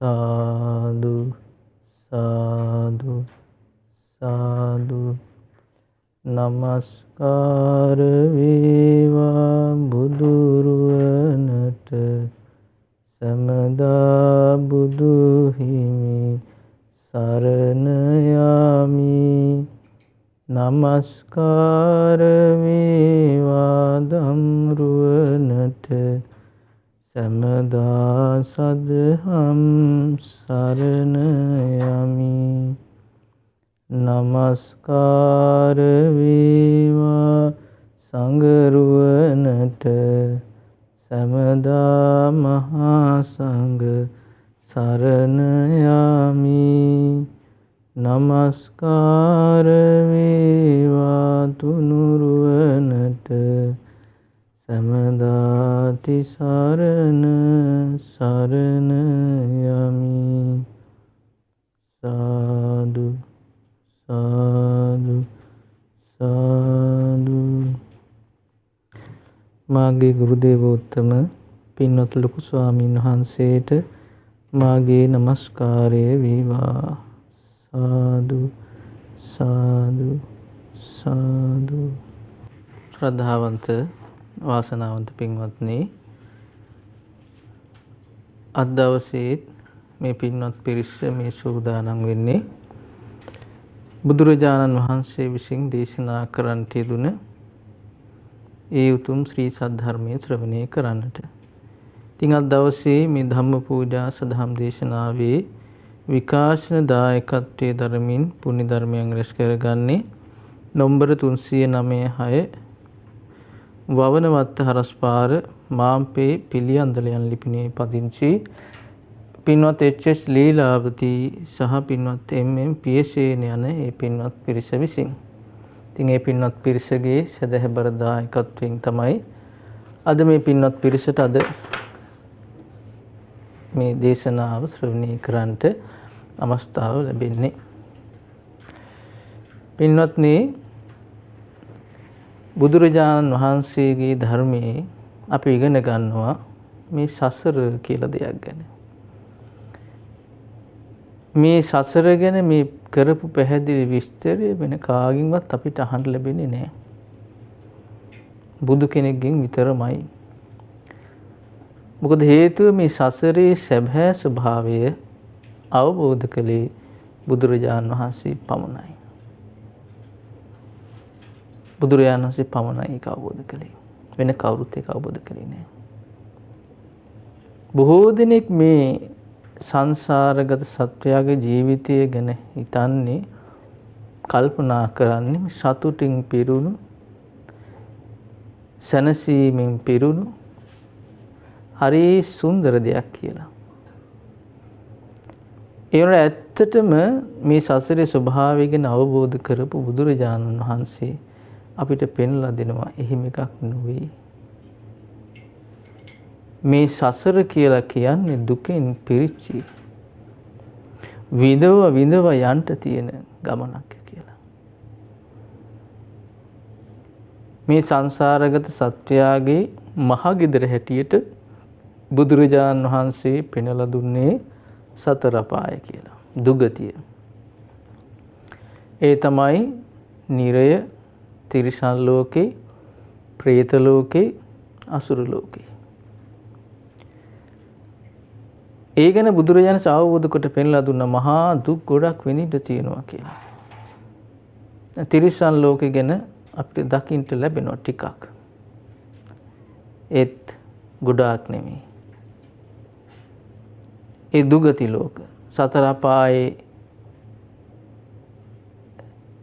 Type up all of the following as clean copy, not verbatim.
සාදු සාදු සාදු නමස්කාර වේවා බුදුරුවනට සමදා බුදු හිමි සරණ යමි. නමස්කාර වේවා ධම්රුවනට සමදා සදහම් සරණ යමි. නමස්කාර වේවා සංඝරුවනට සමදා මහා සංඝ සරණ යමි. නමස්කාර වේවා තුනුරුවනට සමදා තිසරණ සරණ යමි. සාදු සාදු සාදු. මාගේ ගුරු දේවෝත්තම පින්වත් ලොකු ස්වාමීන් වහන්සේට මාගේ නමස්කාරය වේවා. සාදු සාදු සාදු. ශ්‍රද්ධාවන්ත වාසනාවන්ත පින්වත්නි, අද දවසේත් මේ පින්වත් පිරිස මේ සූදානම් වෙන්නේ බුදුරජාණන් වහන්සේ විසින් දේශනා කරන්නට යෙදුන ඒ උතුම් ශ්‍රී සද්ධර්මයේ ශ්‍රවණය කරන්නට. ඉතින් අද දවසේ මේ ධම්ම පූජා සදහම් දේශනාවේ විකාශන දායකත්වයේ ධර්මින් පුණ්‍ය ධර්මයන් රැස් කරගන්නේ නොම්බර 396 වවනවත්ත හරස්පාර මාම්පේ පිළියන්දලයන් ලිපිනේ පදිංචි පින්වත් එච්.එස්. ලීලාවතී සහ පින්වත් එම්.එම්. පියසේන යන ඒ පින්වත් පිරිස විසින්. ඉතින් ඒ පින්වත් පිරිසගේ සදහැබර දායකත්වයෙන් තමයි අද මේ පින්වත් පිරිසට අද මේ දේශනාව ශ්‍රවණය කරන්නට අවස්ථාව ලැබෙන්නේ. පින්වත්නි, බුදුරජාණන් වහන්සේගේ ධර්මයේ අපි ඉගෙන ගන්නවා මේ සසර කියලා දෙයක් ගැන. මේ සසර ගැන මේ කරපු පැහැදිලි විස්තරය වෙන කාගින්වත් අපිට අහන්න ලැබෙන්නේ නැහැ. බුදු කෙනෙක්ගෙන් විතරමයි. මොකද හේතුව මේ සසරේ සැබෑ ස්වභාවය අවබෝධ කළේ බුදුරජාණන් වහන්සේ පමණයි. බුදුරජාණන් වහන්සේ පමණයි ඒක අවබෝධ කළේ. වෙන කවුරුත් ඒක අවබෝධ කළේ නැහැ. බොහෝ දෙනෙක් මේ සංසාරගත සත්වයාගේ ජීවිතය ගැන හිතන්නේ, කල්පනා කරන්නේ සතුටින් පිරුණු, සැනසීමෙන් පිරුණු හරි සුන්දර දෙයක් කියලා. ඒ වුණාට ඇත්තටම මේ සසරේ ස්වභාවය ගැන අවබෝධ කරපු බුදුරජාණන් වහන්සේ අපිට පෙන්ලා දෙනවා එහෙම එකක් නෙවෙයි. මේ සසර කියලා කියන්නේ දුකෙන් පිරිච්චි විඳව යන්න තියෙන ගමනක් කියලා. මේ සංසාරගත සත්වයාගේ මහගෙදර හැටියට බුදුරජාණන් වහන්සේ පෙන්වලා දුන්නේ සතර අපාය කියලා, දුගතිය. ඒ තමයි නිරය, තිරිසන් ලෝකේ, പ്രേත ලෝකේ, අසුර ලෝකේ. ඒ ගැන බුදුරජාණන් අවබෝධ කොට පෙන්ලා දුන්න මහා දුක් ගොඩක් වෙනිට තියෙනවා කියලා. තිරිසන් ලෝකේ ගැන අපිට දකින්න ලැබෙනවා ටිකක්. ඒත් ගොඩාක් නෙමෙයි. ඒ දුගති ලෝක, සතර අපායේ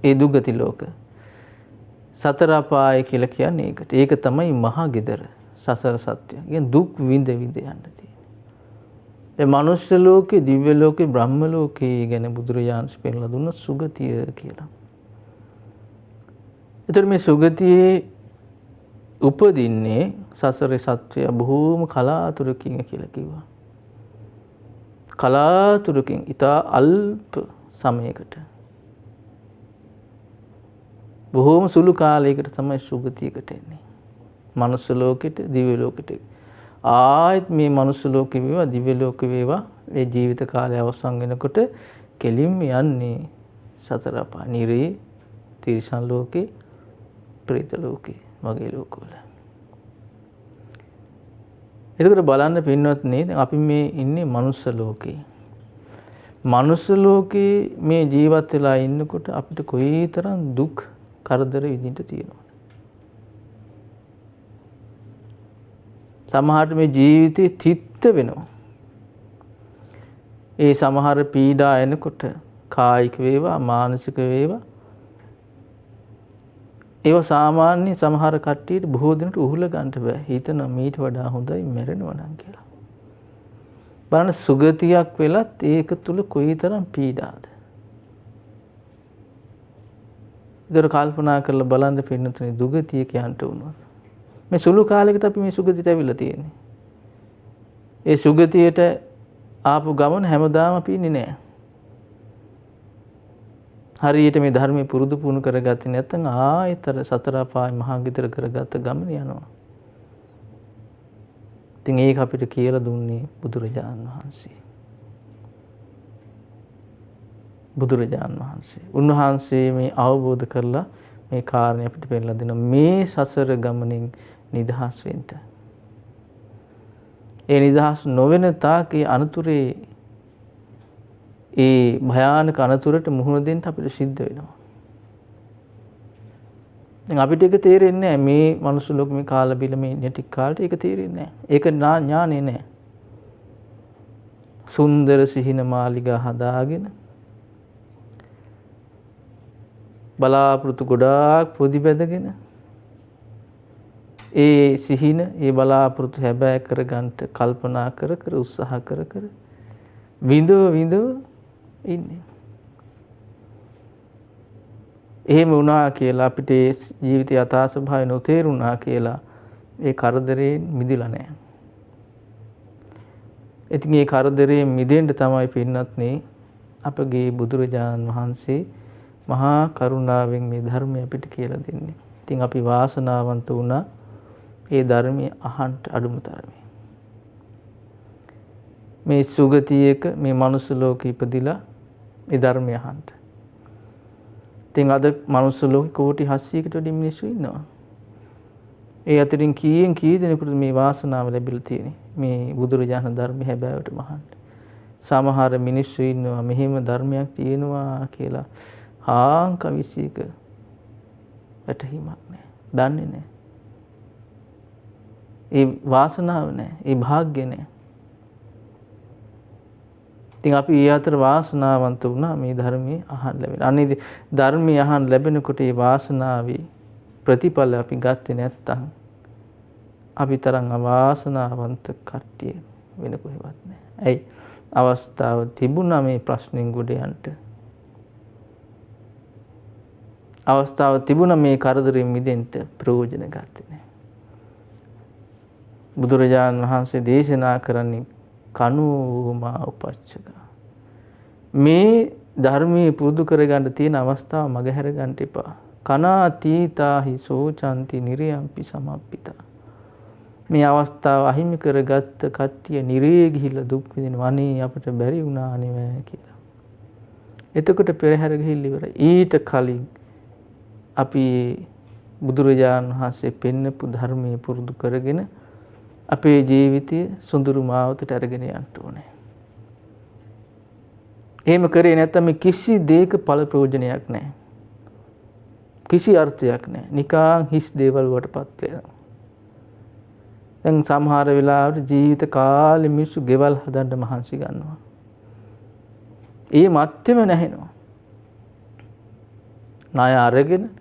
ඒ දුගති ලෝක, සතර අපාය කියලා කියන්නේ ඒකට. ඒක තමයි මහා ගෙදර සසර සත්‍ය. කියන්නේ දුක් විඳ යන්න තියෙන. ඒ මනුෂ්‍ය ලෝකේ, දිව්‍ය ලෝකේ, බ්‍රහ්ම ලෝකේ ගැන බුදුරජාණන් පෙන්ලා දුන්න සුගතිය කියලා. ඒතර මේ සුගතියේ උපදින්නේ සසරේ සත්වය බොහෝම කලාතුරකින් කියලා කිව්වා. කලාතුරකින් ඊටා අල්ප සමයකට, බොහෝම සුළු කාලයකට තමයි සුගතියකට එන්නේ. මනුස්ස ලෝකෙට, දිව්‍ය ලෝකෙට. ආයෙත් මේ මනුස්ස ලෝකෙ වේවා, දිව්‍ය ලෝකෙ වේවා ඒ ජීවිත කාලය අවසන් වෙනකොට කෙලින්ම යන්නේ සතර අපාය නිරේ, තිරිසන් ලෝකේ, ප්‍රේත ලෝකේ වගේ ලෝකවල. එතකොට බලන්න පින්වත්නි, දැන් අපි මේ ඉන්නේ මනුස්ස ලෝකේ. මනුස්ස ලෝකේ මේ ජීවත් වෙලා ඉන්නකොට අපිට කොයිතරම් දුක් කරදර විඳින්න තියෙනවද? සමහරට මේ ජීවිතේ තිත්ත වෙනවා. ඒ සමහර පීඩා එනකොට කායික වේවා මානසික වේවා ඒවා සාමාන්‍ය සමහර කට්ටියට බොහෝ දිනට උහුල ගන්න බෑ. හිතන මීට වඩා හොඳයි මැරෙනවා නම් කියලා. බලන්න සුගතියක් වෙලත් ඒක තුල කොයිතරම් පීඩාද. ඒතර කල්පනා කරලා බලන්න පින්නතුනේ දුගතිය කියන්ට වුණොත්. මේ සුළු කාලයකට අපි මේ සුගතියට අවිලා තියෙන්නේ. ඒ සුගතියට ආපු ගමන හැමදාම අපි ඉන්නේ නෑ. හරියට මේ ධර්මයේ පුරුදු පුහුණු කරගත්තේ නැත්නම් ආයතර සතර අපාය මහා ගිතර කරගත්ත ගමන යනවා. ඉතින් ඒක අපිට කියලා දුන්නේ බුදුරජාණන් වහන්සේ. බුදුරජාණන් වහන්සේ. උන්වහන්සේ මේ අවබෝධ කරලා මේ කාරණේ අපිට පෙන්නලා දෙනවා. මේ සසර ගමනින් නිදහස් වෙන්න. ඒ නිදහස් නොවන තාක් ඒ අනතුරේ ඒ භයානක අනතුරට මුහුණ දෙන්න අපිට සිද්ධ වෙනවා. දැන් අපිට ඒක තේරෙන්නේ නැහැ. මේ මනුස්ස ලෝකෙ මේ කාලා බිල මේ නැටි කාලේ ඒක තේරෙන්නේ නැහැ. ඒක ඥානෙ නැහැ. සුන්දර සිහින මාලිගා හදාගෙන බලාපොරොත්තු ගොඩාක් පොදි බැදගෙන ඒ සිහින ඒ බලාපොරොත්තු හැබෑ කරගන්න කල්පනා කර කර උත්සාහ කර කර විඳව ඉන්නේ. එහෙම වුණා කියලා අපිට ජීවිතය යථා ස්වභාවය නොතේරුණා කියලා ඒ කරදරයෙන් මිදිලා නැහැ. ඉතින් ඒ කරදරයෙන් මිදෙන්න තමයි පින්නත්නේ අපගේ බුදුරජාණන් වහන්සේ මහා කරුණාවෙන් මේ ධර්මය අපිට කියලා දෙන්නේ. ඉතින් අපි වාසනාවන්ත වුණා ඒ ධර්මයේ අහන්න අඩුම තරමේ. මේ සුගතියක මේ මනුස්ස ලෝකෙ ඉපදිලා මේ ධර්මය අහන්න. ඉතින් අද මනුස්ස ලෝකෙ කෝටි 700කට වැඩි මිනිස්සු ඉන්නවා. ඒ අතරින් කීයෙන් කී දෙනෙකුට මේ වාසනාව ලැබිලා තියෙන්නේ මේ බුදුරජාණන් ධර්මය හැබෑවටම අහන්න. සමහර මිනිස්සු ඉන්නවා මෙහෙම ධර්මයක් තියෙනවා කියලා කවිසියක වැටහීමක් නැහැ. දන්නේ නැහැ. ඒ වාසනාව නැහැ. ඒ වාග්ය නැහැ. ඉතින් අපි ඒ අතර වාසනාවන්ත වුණා මේ ධර්මයේ අහන්න ලැබෙන. අනේ ධර්මයේ අහන්න ලැබෙනකොට ඒ වාසනාවේ ප්‍රතිඵල අපි ගත්තේ නැත්තම් අපි තරම් අවාසනාවන්ත කට්ටිය වෙන කොහෙවත් නැහැ. ඇයි? අවස්ථාව තිබුණා මේ ප්‍රශ්نين ගොඩ යන්න. අවස්ථාව තිබුණා මේ කරදරෙන් මිදෙන්න ප්‍රයෝජන ගත්තේ නැහැ. බුදුරජාණන් වහන්සේ දේශනා කරන්නේ කනුමා උපච්චක. මේ ධර්මයේ පුරුදු කරගන්න තියෙන අවස්ථාව මගහැර ගන්න එපා. කනාතීතාහි සෝචන්ති නිරයම්පි සමප්පිතා. මේ අවස්ථාව අහිමි කරගත්ත කට්ටිය නිරේ ගිහිල්ලා දුක් විඳිනවා. අනේ අපිට බැරි වුණා නෙවෙයි කියලා. එතකොට පෙරහැර ගිහිල්ලා ඉවරයි. ඊට කලින් අපි බුදුරජාණන් වහන්සේ පෙන්නපු ධර්මයේ පුරුදු කරගෙන අපේ ජීවිතය සුඳුරු මාවතට අරගෙන යන්න ඕනේ. එහෙම කරේ නැත්නම් කිසි දෙයක ඵල ප්‍රයෝජනයක් නැහැ. කිසි අර්ථයක් නැහැ. නිකං හිස් දේවල් වලටපත් වෙනවා. දැන් සමහර වෙලාවට ජීවිත කාලෙ මිනිස්සු ගෙවල් හදන්න මහන්සි ගන්නවා. ඒ මැත්තේම නැහෙනවා. ණය අරගෙන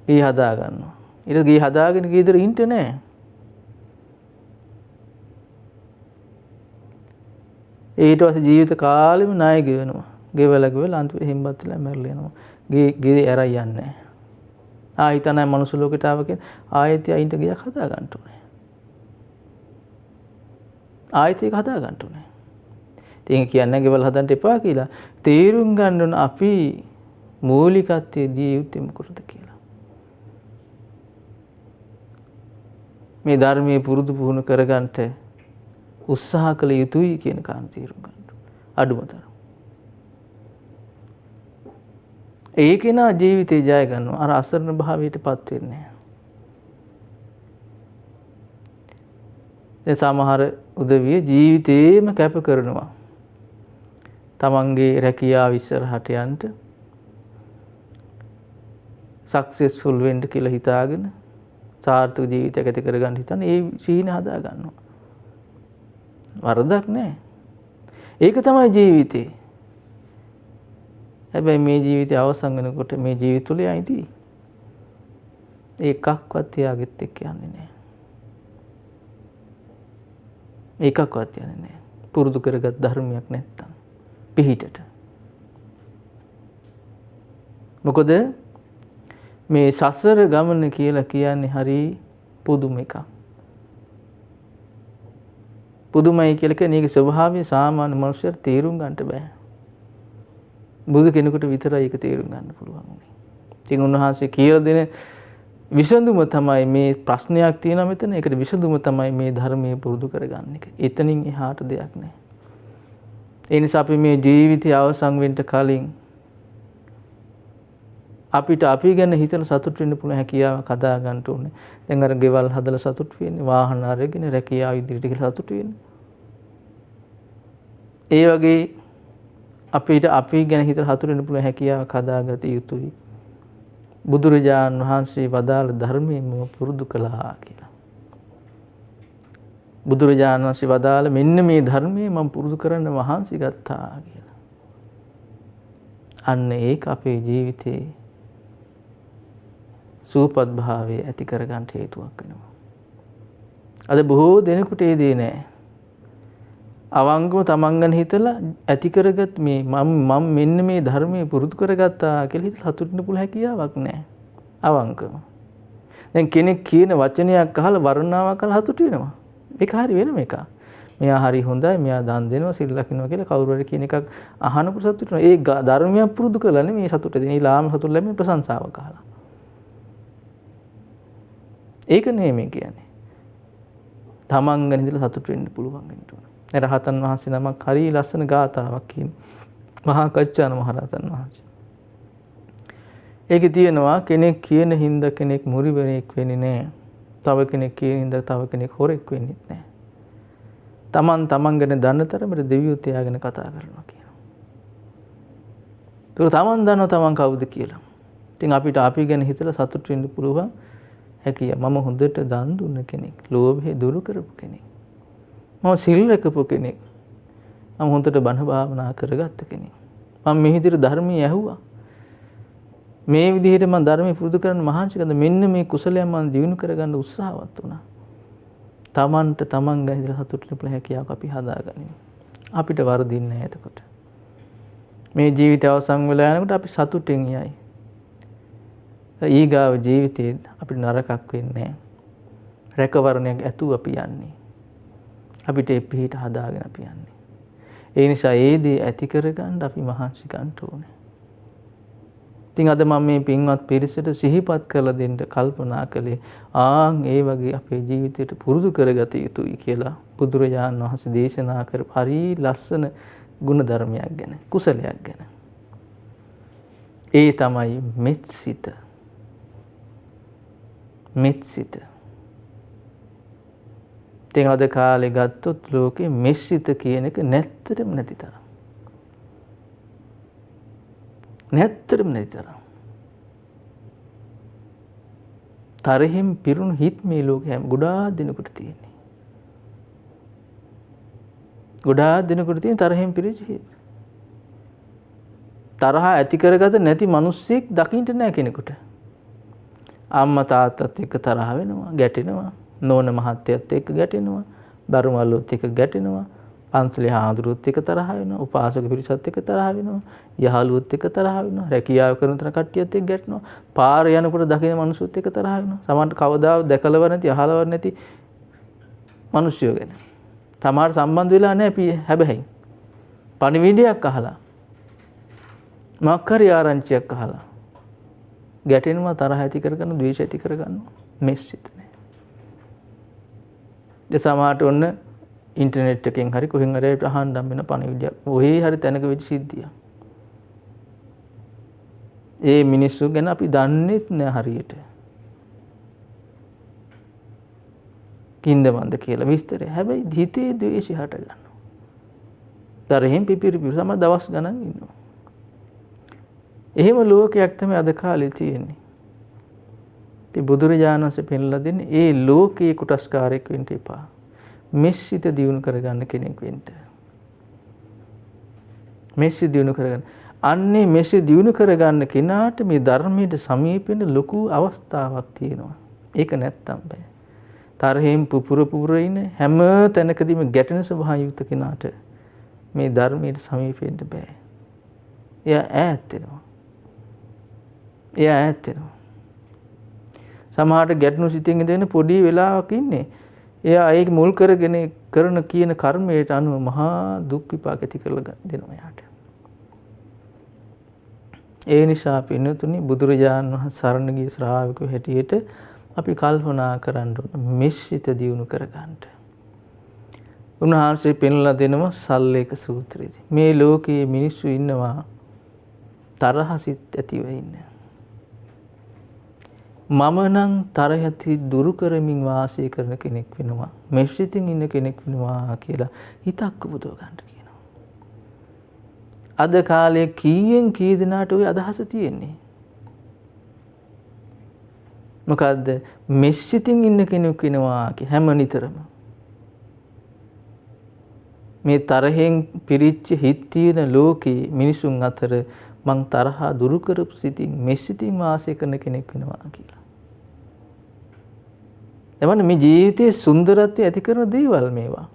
ගේ හදා ගන්නවා. ඊට ගේ හදාගෙන ගෙදර ඉන්න නැහැ. ඊට පස්සේ ජීවිත කාලෙම ණය ගෙවනවා. ගෙවලා අන්තිමට හෙම්බත් වෙලා මැරලා යනවා. ගේ ඇරයි යන්නේ නැහැ. හිතන්නේ මනුස්ස ලෝකයට ආව කියන්නේ ආයෙත් අයින්ට ගියක් හදා ගන්න ඕනේ. ආයෙත් ඒක හදා ගන්න ඕනේ. ඉතින් කියන්නේ ගෙවල් හදන්න එපා කියලා. තීරුම් ගන්න ඕන අපි මූලිකත්වයේ දී යුත්තේ මොකටද කියලා. මේ ධර්මයේ පුරුදු පුහුණු කරගන්නට උත්සාහ කළ යුතුයි කියන කාරණා තීරුම් ගන්න. අඩුමතර. ඒ කෙනා ජීවිතේ ජය ගන්නවා. අර අසරණ භාවයටපත් වෙන්නේ නැහැ. දැන් සමහර උදවිය ජීවිතේම කැප කරනවා. තමන්ගේ රැකියාව ඉස්සරහට යන්න සක්සස්ෆුල් වෙන්න කියලා හිතාගෙන සාර්ථක ජීවිතයක් ඇති කරගන්න හිතන ඒ සීන හදා ගන්නවා. වරදක් නැහැ. ඒක තමයි ජීවිතේ. හැබැයි මේ ජීවිතය අවසන් වෙනකොට මේ ජීවිත තුළ යයිදී ඒකක්වත් යාගෙත් එක්ක යන්නේ නැහැ. ඒකක්වත් යන්නේ නැහැ. පුරුදු කරගත් ධර්මයක් නැත්තම් පිහිටට. මොකද මේ සසර ගමන කියලා කියන්නේ හරි පුදුම එකක්. පුදුමයි කියලා කියන්නේ ඒකේ ස්වභාවය සාමාන්‍ය මනුස්සයෙක් තේරුම් ගන්නට බෑ. බුදු කෙනෙකුට විතරයි ඒක තේරුම් ගන්න පුළුවන් උනේ. ඉතින් උන්වහන්සේ කියලා දෙන විසඳුම තමයි මේ ප්‍රශ්නයක් තියෙනවා මෙතන. ඒකට විසඳුම තමයි මේ ධර්මයේ පුරුදු කරගන්න එක. එතනින් එහාට දෙයක් නැහැ. ඒ නිසා අපි මේ ජීවිතය අවසන් වෙන්න කලින් අපිට අපි ගැන හිතලා සතුට වෙන්න පුළුවන් හැකියාවක් හදා ගන්න ඕනේ. දැන් අර ගෙවල් හදලා සතුට වෙන්නේ, වාහන අරගෙන රැකියාව ඉදිරියට ගිහලා සතුට වෙන්නේ. ඒ වගේ අපිට අපි ගැන හිතලා සතුට වෙන්න පුළුවන් හැකියාවක් හදාගත යුතුයි. බුදුරජාණන් වහන්සේ වදාළ ධර්මයෙන් මම පුරුදු කළා කියලා. බුදුරජාණන් වහන්සේ වදාළ මෙන්න මේ ධර්මයේ මම පුරුදු කරන්න මහන්සි ගත්තා කියලා. අන්න ඒක අපේ ජීවිතේ සූපත් භාවය ඇති කරගන්න හේතුවක් වෙනවා. අද බොහෝ දෙනෙකුට ඒ දේ නැහැ. අවංගව තමන් ගැන හිතලා ඇති කරගත් මේ මම මෙන්න මේ ධර්මයේ පුරුදු කරගත්තා කියලා හිතලා හතුටින්න පුළුවන් හැකියාවක් නැහැ. අවංගව. දැන් කෙනෙක් කියන වචනයක් අහලා වර්ණාවක් අහලා හතුට වෙනවා. ඒක හරි වෙනම එකක්. මෙයා හරි හොඳයි, මෙයා දන් දෙනවා, සිල් ලකිනවා කියලා කවුරු හරි කියන එකක් අහනකොට සතුට වෙනවා. ඒ ධර්මයක් පුරුදු කරලා නෙමෙයි සතුට දෙන්නේ. ඊළාම සතුට ලැබෙන ප්‍රශංසාවක් අහලා. ඒක නෙමෙයි කියන්නේ. තමන් ගැන හිතලා සතුට වෙන්න පුළුවන් වෙන්න ඕන. රහතන් වහන්සේ නමක් හරි ලස්සන ගාථාවක් කියන මහා කච්චාන මහ රහතන් වහන්සේ. ඒකේ තියෙනවා කෙනෙක් කියන හින්දා කෙනෙක් මුරිවරයෙක් වෙන්නේ නැහැ. තව කෙනෙක් කියන හින්දා තව කෙනෙක් හොරෙක් වෙන්නේ නැහැ. තමන් ගැන දන්න තරමට දෙවියෝ තියාගෙන කතා කරනවා කියනවා. ඒක තමන් දන්නවා තමන් කවුද කියලා. ඉතින් අපිට අපි ගැන හිතලා සතුට වෙන්න පුළුවන් හැකියාව. මම හොඳට දන් දුන්න කෙනෙක්, ලෝභය දුරු කරපු කෙනෙක්. මම සිල් රැකපු කෙනෙක්. මම හොඳට බණ භාවනා කරගත්ත කෙනෙක්. මම මේ විදිහට ධර්මයේ ඇහුවා. මේ විදිහට මම ධර්මයේ පුරුදු කරන්න මහන්සි ගත්තා. මෙන්න මේ කුසලයන් මම දිනු කරගන්න උත්සාහවත් වුණා. තමන්ට තමන් ගැන හිතලා සතුටු වෙන්න හැකියාවක් අපි හදාගනිමු. අපිට වරදින්නේ නැහැ එතකොට. මේ ජීවිතය අවසන් වෙලා යනකොට අපි සතුටින් යයි. ඊගාව ජීවිතේ අපිට නරකක් වෙන්නේ නැහැ. රැකවරණයක් ඇතුව අපි යන්නේ. අපිට පිහිට හදාගෙන අපි යන්නේ. ඒ නිසා ඒ දේ ඇති කරගන්න අපි මහන්සි ගන්න ඕනේ. ඉතින් අද මම මේ පින්වත් පිරිසට සිහිපත් කරලා දෙන්න කල්පනා කළේ ඒ වගේ අපේ ජීවිතයට පුරුදු කරගත යුතුයි කියලා බුදුරජාණන් වහන්සේ දේශනා කරපු හරි ලස්සන ගුණ ධර්මයක් ගැන, කුසලයක් ගැන. ඒ තමයි මෙත්සිත. මෙත්සිත. දැන් අද කාලේ ගත්තොත් ලෝකේ මෙත්සිත කියන එක නැත්තටම නැති තරම්. නැත්තටම නැති තරම්. තරහින් පිරුණු හිත් මේ ලෝකේ ගොඩාක් දෙනෙකුට තියෙන්නේ. ගොඩාක් දෙනෙකුට තියෙන තරහින් පිරිච්ච හිත්. තරහ ඇති කරගත නැති මිනිස්සෙක් දකින්න නැහැ කෙනෙකුට. අම්මා තාත්තත් එක්ක තරහ වෙනවා, ගැටෙනවා. නෝන මහත්තයත් එක්ක ගැටෙනවා, දරුමල්ලොත් එක්ක ගැටෙනවා, පන්සලේ හාමුදුරුවොත් එක්ක තරහ වෙනවා, උපාසක පිරිසත් එක්ක තරහ වෙනවා, යහළුවොත් එක්ක තරහ වෙනවා, රැකියාව කරන තර කට්ටියත් එක්ක ගැටෙනවා, පාර යනකොට දකින මිනිස්සුත් එක්ක තරහ වෙනවා. සමහරට කවදාවත් දැකලව නැති, අහලව නැති මිනිස්සුયો ගැන. සමහර සම්බන්ධ වෙලා නැහැ හැබැයි. පණිවිඩයක් අහලා, මොකක් හරි ආරංචියක් අහලා ගැටෙනවා, තරහ ඇති කරගන්න, ද්වේෂ ඇති කරගන්නවා. මෙස්සිත. සමහරට ඔන්න ඉන්ටර්නෙට් එකෙන් හරි කොහෙන් හරි අහන්න හම්බ වෙන පණිවිඩයක්. ඔහේ හරි තැනක වෙච්ච සිද්ධියක්. ඒ මිනිස්සු ගැන අපි දන්නෙත් නෑ හරියට. කින්දමන්ද කියලා විස්තරය. හැබැයි හිතේ ද්වේෂය හට ගන්නවා. තරහෙන් පිපිරි සම දවස් ගණන් ඉන්නවා. එහෙම ලෝකයක් තමයි අද කාලේ තියෙන්නේ. ඉතින් බුදුරජාණන් වහන්සේ පෙන්ලා දෙන්නේ ඒ ලෝකයේ කුටස්කාරයෙක් වෙන්න එපා. මෙස්සිත දියුණු කරගන්න කෙනෙක් වෙන්න. මෙස්සි දියුණු කරගන්න. අන්නේ මෙස්සි දියුණු කරගන්න කෙනාට මේ ධර්මයට සමීප වෙන්න ලොකු අවස්ථාවක් තියෙනවා. ඒක නැත්තම් බෑ. තරහෙන් පුපුර ඉන්න හැම තැනකදීම ගැටෙන ස්වභාවය යුක්ත කෙනාට මේ ධර්මයට සමීප වෙන්න බෑ. එයා ඈත් වෙනවා. එයා ඈත් වෙනවා. සමහරට ගැටණු සිතින් ඉඳගෙන පොඩි වෙලාවක් ඉන්නේ. එයා ඒක මුල් කරගෙන කරන කියන කර්මයට අනුව මහා දුක් විපාක ඇති කරලා දෙනවා එයාට. ඒ නිසා පින්නතුනි බුදුරජාණන් වහන්සේ සරණ ගිය ශ්‍රාවකයෝ හැටියට අපි කල්පනා කරන්න ඕන මෙස්සිත දියුණු කරගන්න. උන්වහන්සේ පෙන්ලා දෙනවා සල්ලේක සූත්‍රයේදී. මේ ලෝකයේ මිනිස්සු ඉන්නවා තරහසිත ඇතිව ඉන්න. මම නම් තරහති දුරු කරමින් වාසය කරන කෙනෙක් වෙනවා. මෙස්සිතින් ඉන්න කෙනෙක් වෙනවා කියලා හිතක් උපදව ගන්න කියනවා. අද කාලේ කීයෙන් කී දෙනාට ওই අදහස තියෙන්නේ? මොකද්ද? මෙස්සිතින් ඉන්න කෙනෙක් වෙනවා කිය හැම නිතරම. මේ තරහෙන් පිරිච්ච හිත් තියෙන ලෝකේ මිනිසුන් අතර මං තරහා දුරු කරපු සිතින් මෙස්සිතින් වාසය කරන කෙනෙක් වෙනවා කියලා. එවන මේ ජීවිතයේ සුන්දරත්වය ඇති කරන දේවල් මේවා.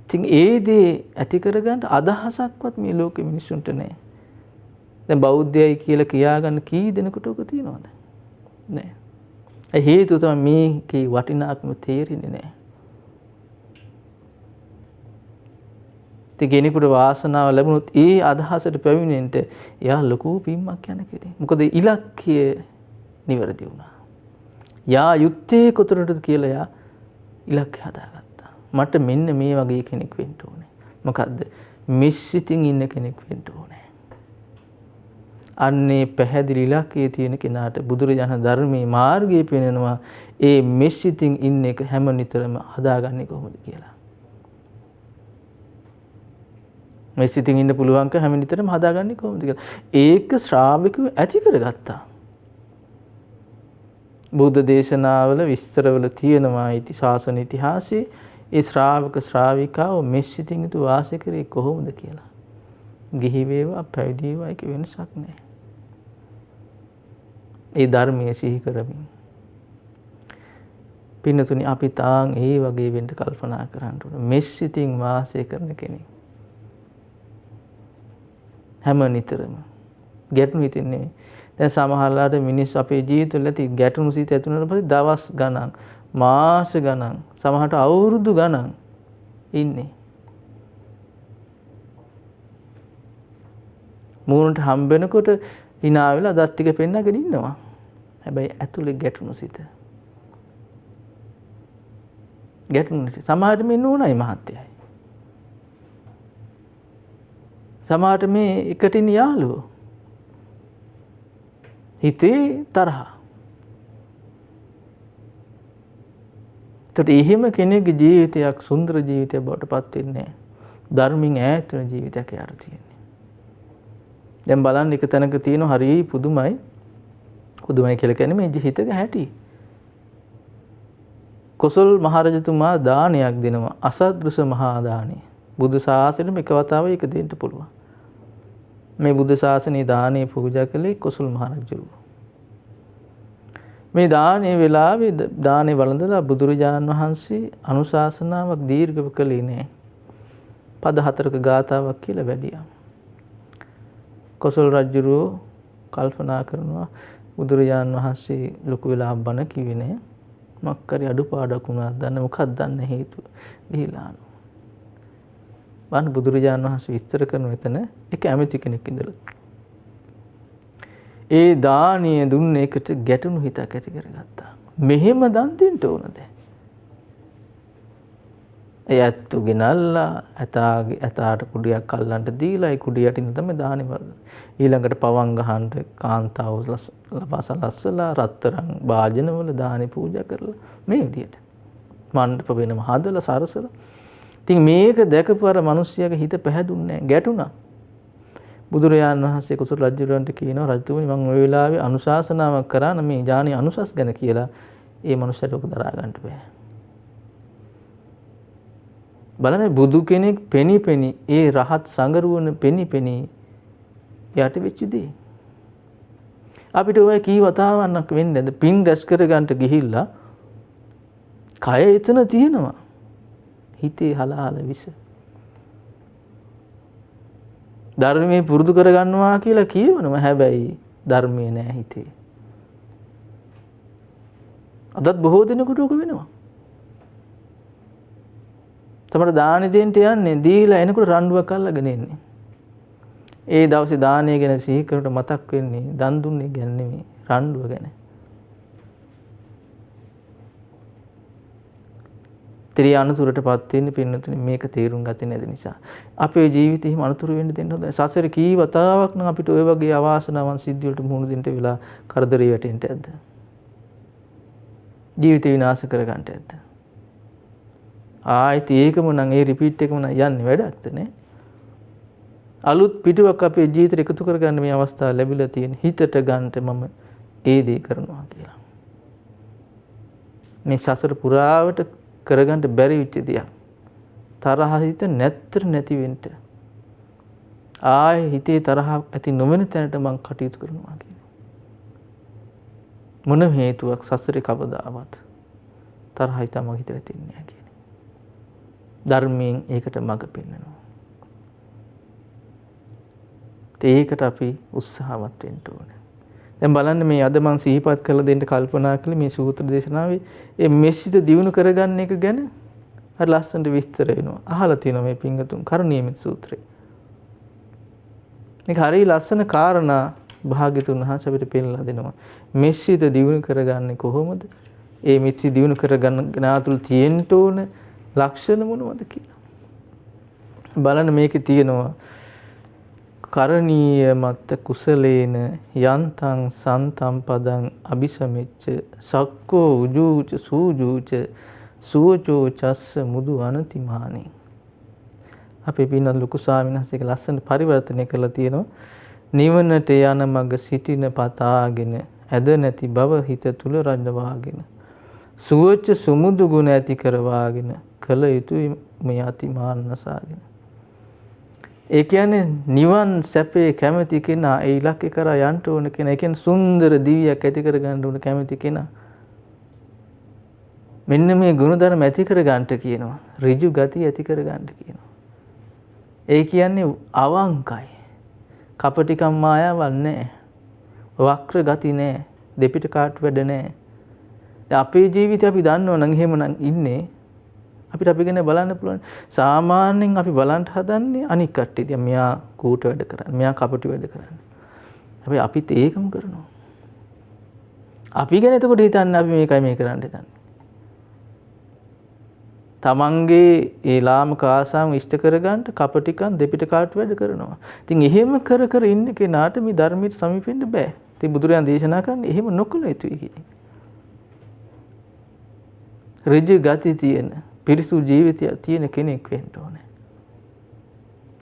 ඉතින් ඒ දේ ඇති කරගන්න අදහසක්වත් මේ ලෝකෙ මිනිසුන්ට නැහැ. දැන් බෞද්ධයයි කියලා කියාගන්න කී දෙනෙකුට ඔක තියනවද? නැහැ. ඒ හේතුව තමයි මේකේ වටිනාකම තේරෙන්නේ නැහැ. කෙනෙකුට වාසනාව ලැබුණොත් ඒ අදහසට පැමිණෙන්න එයා ලොකු පිම්මක් යන කෙනෙක්. මොකද ඉලක්කය නිවැරදි වුණා. යා යුත්තේ කොතරටද කියලා එයා ඉලක්කය හදාගත්තා. මට මෙන්න මේ වගේ කෙනෙක් වෙන්න ඕනේ. මොකද්ද? මෙස්සිතින් ඉන්න කෙනෙක් වෙන්න ඕනේ. අන්නේ පැහැදිලි ඉලක්කයේ තියෙන කෙනාට බුදුරජාණන් ධර්මයේ මාර්ගය පෙන්වනවා. ඒ මෙස්සිතින් ඉන්න එක හැම නිතරම හදාගන්නේ කොහොමද කියලා. මෙස්සිතින් ඉන්න පුළුවන්ක හැම නිතරම හදාගන්නේ කොහොමද කියලා. ඒක ශ්‍රාවකයෝ ඇති කරගත්තා. බුද්ධ දේශනාවල විස්තරවල තියෙනවා ශාසන ඉතිහාසයේ ඒ ශ්‍රාවක ශ්‍රාවිකාව මෙස්සිතින් යුතු වාසය කරේ කොහොමද කියලා. ගිහි වේවා පැවිදි වේවා ඒක වෙනසක් නැහැ. ඒ ධර්මයේ සිහි කරමින්. පින්නතුනි අපි තාන් ඒ වගේ වෙන්න කල්පනා කරන්න ඕන. මෙස්සිතින් වාසය කරන කෙනෙක්. හැම නිතරම ගැටුණු හිතින් නෙමෙයි. දැන් සමහරලාට මිනිස්සු අපේ ජීවිතවල ඇති ගැටුණු සිත ඇති වුණාට පස්සේ දවස් ගණන්, මාස ගණන්, සමහරට අවුරුදු ගණන් ඉන්නේ. මූණට හම්බෙනකොට hina වෙලා දත් ටික පෙන්නගෙන ඉන්නවා. හැබැයි ඇතුලේ ගැටුණු සිත. ගැටුණු සිත. සමහරට මේ නෝනයි මහත්තයයි. සමහරට මේ එකටින් යාළුවෝ. හිතේ තරහ. ඒත් එහෙම කෙනෙකුගේ ජීවිතයක් සුන්දර ජීවිතයක් බවට පත් වෙන්නේ නැහැ. ධර්මයෙන් ඈත් වෙන ජීවිතයක් යාර තියෙන්නේ. දැන් බලන්න එක තැනක තියෙන හරිය පුදුමයි. පුදුමයි කියලා කියන්නේ මේ හිතක හැටි. කොසල් මහරජතුමා දානයක් දෙනවා. අසද්දෘස මහා දානය. බුදු ශාසනයෙම එක වතාවයි එක දෙන්න පුළුවන්. මේ බුදු ශාසනයේ දානේ පූජා කළේ කොසල් මහරජුරුව. මේ දානේ වෙලාවේ දානේ වළඳලා බුදුරජාණන් වහන්සේ අනුශාසනාවක් දීර්ඝව කළේ නෑ. පද 4ක ගාථාවක් කියලා වැඩියා. කොසල් රජුරුව කල්පනා කරනවා බුදුරජාණන් වහන්සේ ලොකු වෙලා බණ කිව්වේ නෑ. මක්කරි අඩුපාඩක් වුණා දන්න මොකක්ද දන්න හේතුව ගිහිලා බුදුරජාණන් වහන්සේ විස්තර කරන එතන එක ඇමති කෙනෙක් ඉඳලා ඒ දානීය දුන්න එකට ගැටුණු හිතක් ඇති කරගත්තා. මෙහෙම දන් දෙන්න ඕනද? ඒ ඇත්තු ගෙනල්ලා ඇතාට කුඩියක් අල්ලන්ට දීලා ඒ කුඩියට ඉඳන් තමයි දාහනේ වදින්නේ. ඊළඟට පවන් ගහන්න කාන්තාව ලස්සලා රත්තරන් වාජනවල දාහනේ පූජා කරලා මේ විදියට මණ්ඩප වෙනම හදලා සරසලා. ඉතින් මේක දැකපු අර මිනිස්සයාගේ හිත පැහැදුන්නේ නැහැ, ගැටුණා. බුදුරජාණන් වහන්සේ කුසල රජුරන්ට කියනවා රජතුමනි මම ওই වෙලාවේ අනුශාසනාවක් කරා නම් මේ ඥානි අනුසස් ගැන කියලා. ඒ මනුස්සයට ඔක දරා ගන්න බෑ. බලන්න බුදු කෙනෙක් පෙනි ඒ රහත් සංගරුවන පෙනි යට වෙච්ච දේ. අපිට ඔය කී වතාවක් වෙන්නේ නැද පින් රැස් කර ගන්නට ගිහිල්ලා කය එතන තියෙනවා. හිතේ හලහල විස. ධර්මයේ පුරුදු කර ගන්නවා කියලා කියවනවා. හැබැයි ධර්මයේ නෑ හිතේ. අදත් බොහෝ දෙනෙකුට ඔක වෙනවා. තමයි දානෙ දෙන්න යන්නේ දීලා එනකොට රණ්ඩුවක් අල්ලගෙන එන්නේ. ඒ දවසේ දානය ගැන සිහි කරනකොට මතක් වෙන්නේ දන් දුන්නේ ගැන නෙමෙයි රණ්ඩුව ගැන. ත්‍රි අනුසුරටපත් වෙන්නේ පින්නතුනි මේක තේරුම් ගත්තේ නැති නිසා. අපේ ජීවිතේ හිම අනුතුරු වෙන්න දෙන්න හොඳ නැහැ. සසර කී වතාවක් නම් අපිට ඔය වගේ අවාසනාවන් සිද්ධ වලට මුහුණ දෙන්න වෙලා කරදරේ වැටෙන්න ඇද්ද? ජීවිතේ විනාශ කර ගන්නට ඇද්ද? ආයිත් ඒකම නම් ඒ රිපීට් එකම නම් යන්නේ වැඩක්ද නේ? අලුත් පිටුවක් අපේ ජීවිතේට එකතු කරගන්න මේ අවස්ථාව ලැබිලා තියෙන හිතට ගන්නට මම ඒ දේ කරනවා කියලා. මේ සසර පුරාවට කරගන්න බැරි වෙච්ච දෙයක්. තරහ හිත නැති වෙන්න. ආයේ හිතේ තරහ ඇති නොවන තැනට මම කටයුතු කරනවා කියන්නේ. මොන හේතුවක් සසරේ කවදාවත් තරහ හිත මගේ හිතේ තියෙන්නේ නැහැ කියන්නේ. ධර්මයෙන් ඒකට මඟ පෙන්නනවා. ඒකට අපි උත්සාහවත් වෙන්න ඕනේ. දැන් බලන්න මේ අද මම සිහිපත් කරලා දෙන්න කල්පනා කළේ මේ සූත්‍ර දේශනාවේ මේ මෙසිත දියුණු කරගන්න එක ගැන හරි ලස්සනට විස්තර වෙනවා. අහලා තියෙනවා මේ පිංගතුන් කරුණීයමිත සූත්‍රය. මේක හරි ලස්සන කාරණා භාග්‍යතුන් වහන්සේ අපිට පෙන්නලා දෙනවා. මෙසිත දියුණු කරගන්නේ කොහොමද? ඒ මෙසිත දියුණු කරගන්න නාතුල් තියෙන්න ඕන ලක්ෂණ මොනවද කියලා. බලන්න මේකේ තියෙනවා කරණීය මත්ත කුසලේන යන්තං සන්තම් පදං අபிසමෙච්ච සක්කෝ උජූච සූජූච සුවචෝ චස්ස මුදු අනතිමානි. අපේ පින්නත් ලොකු ස්වාමීන් වහන්සේක ලස්සන පරිවර්තනය කරලා තියෙනවා. නිවනට යන මඟ සිටින පතාගෙන ඇද නැති බව හිත තුල රඳවාගෙන සුවච සුමුදු ගුණ ඇති කරවාගෙන කල යුතුයි මේ අතිමානසාගෙන. ඒ කියන්නේ නිවන් සැපේ කැමති කෙනා ඒ ඉලක්කේ කරා යන්න ඕන කෙනා. ඒ කියන්නේ සුන්දර දිවියක් ඇති කර ගන්න ඕන කැමති කෙනා. මෙන්න මේ ගුණධර්ම ඇති කර ගන්නට කියනවා. ඍජු ගති ඇති කර ගන්නට කියනවා. ඒ කියන්නේ අවංකයි. කපටිකම් මායාවක් නැහැ. වක්‍ර ගති නැහැ. දෙපිට කාට වැඩ නැහැ. අපේ ජීවිතය අපි දන්නව නම් එහෙමනම් ඉන්නේ අපිට අපි ගැන බලන්න පුළුවන්. සාමාන්‍යයෙන් අපි බලන්න හදන්නේ අනික් කට්ටිය. දැන් මෙයා කූට වැඩ කරන්නේ, මෙයා කපටි වැඩ කරන්නේ. හැබැයි අපිත් ඒකම කරනවා. අපි ගැන එතකොට හිතන්නේ අපි මේකයි මේ කරන්න හිතන්නේ. තමන්ගේ ඒ ලාමක ආසාවන් ඉෂ්ට කරගන්න කපටිකම් දෙපිට කාට වැඩ කරනවා. ඉතින් එහෙම කර ඉන්න කෙනාට මේ ධර්මයට සමීපෙන්න බෑ. ඉතින් බුදුරජාණන් දේශනා කරන්නේ එහෙම නොකළ යුතුයි කියන්නේ. ඍජු ගති තියෙන පිරිසුදු ජීවිතයක් තියෙන කෙනෙක් වෙන්න ඕනේ.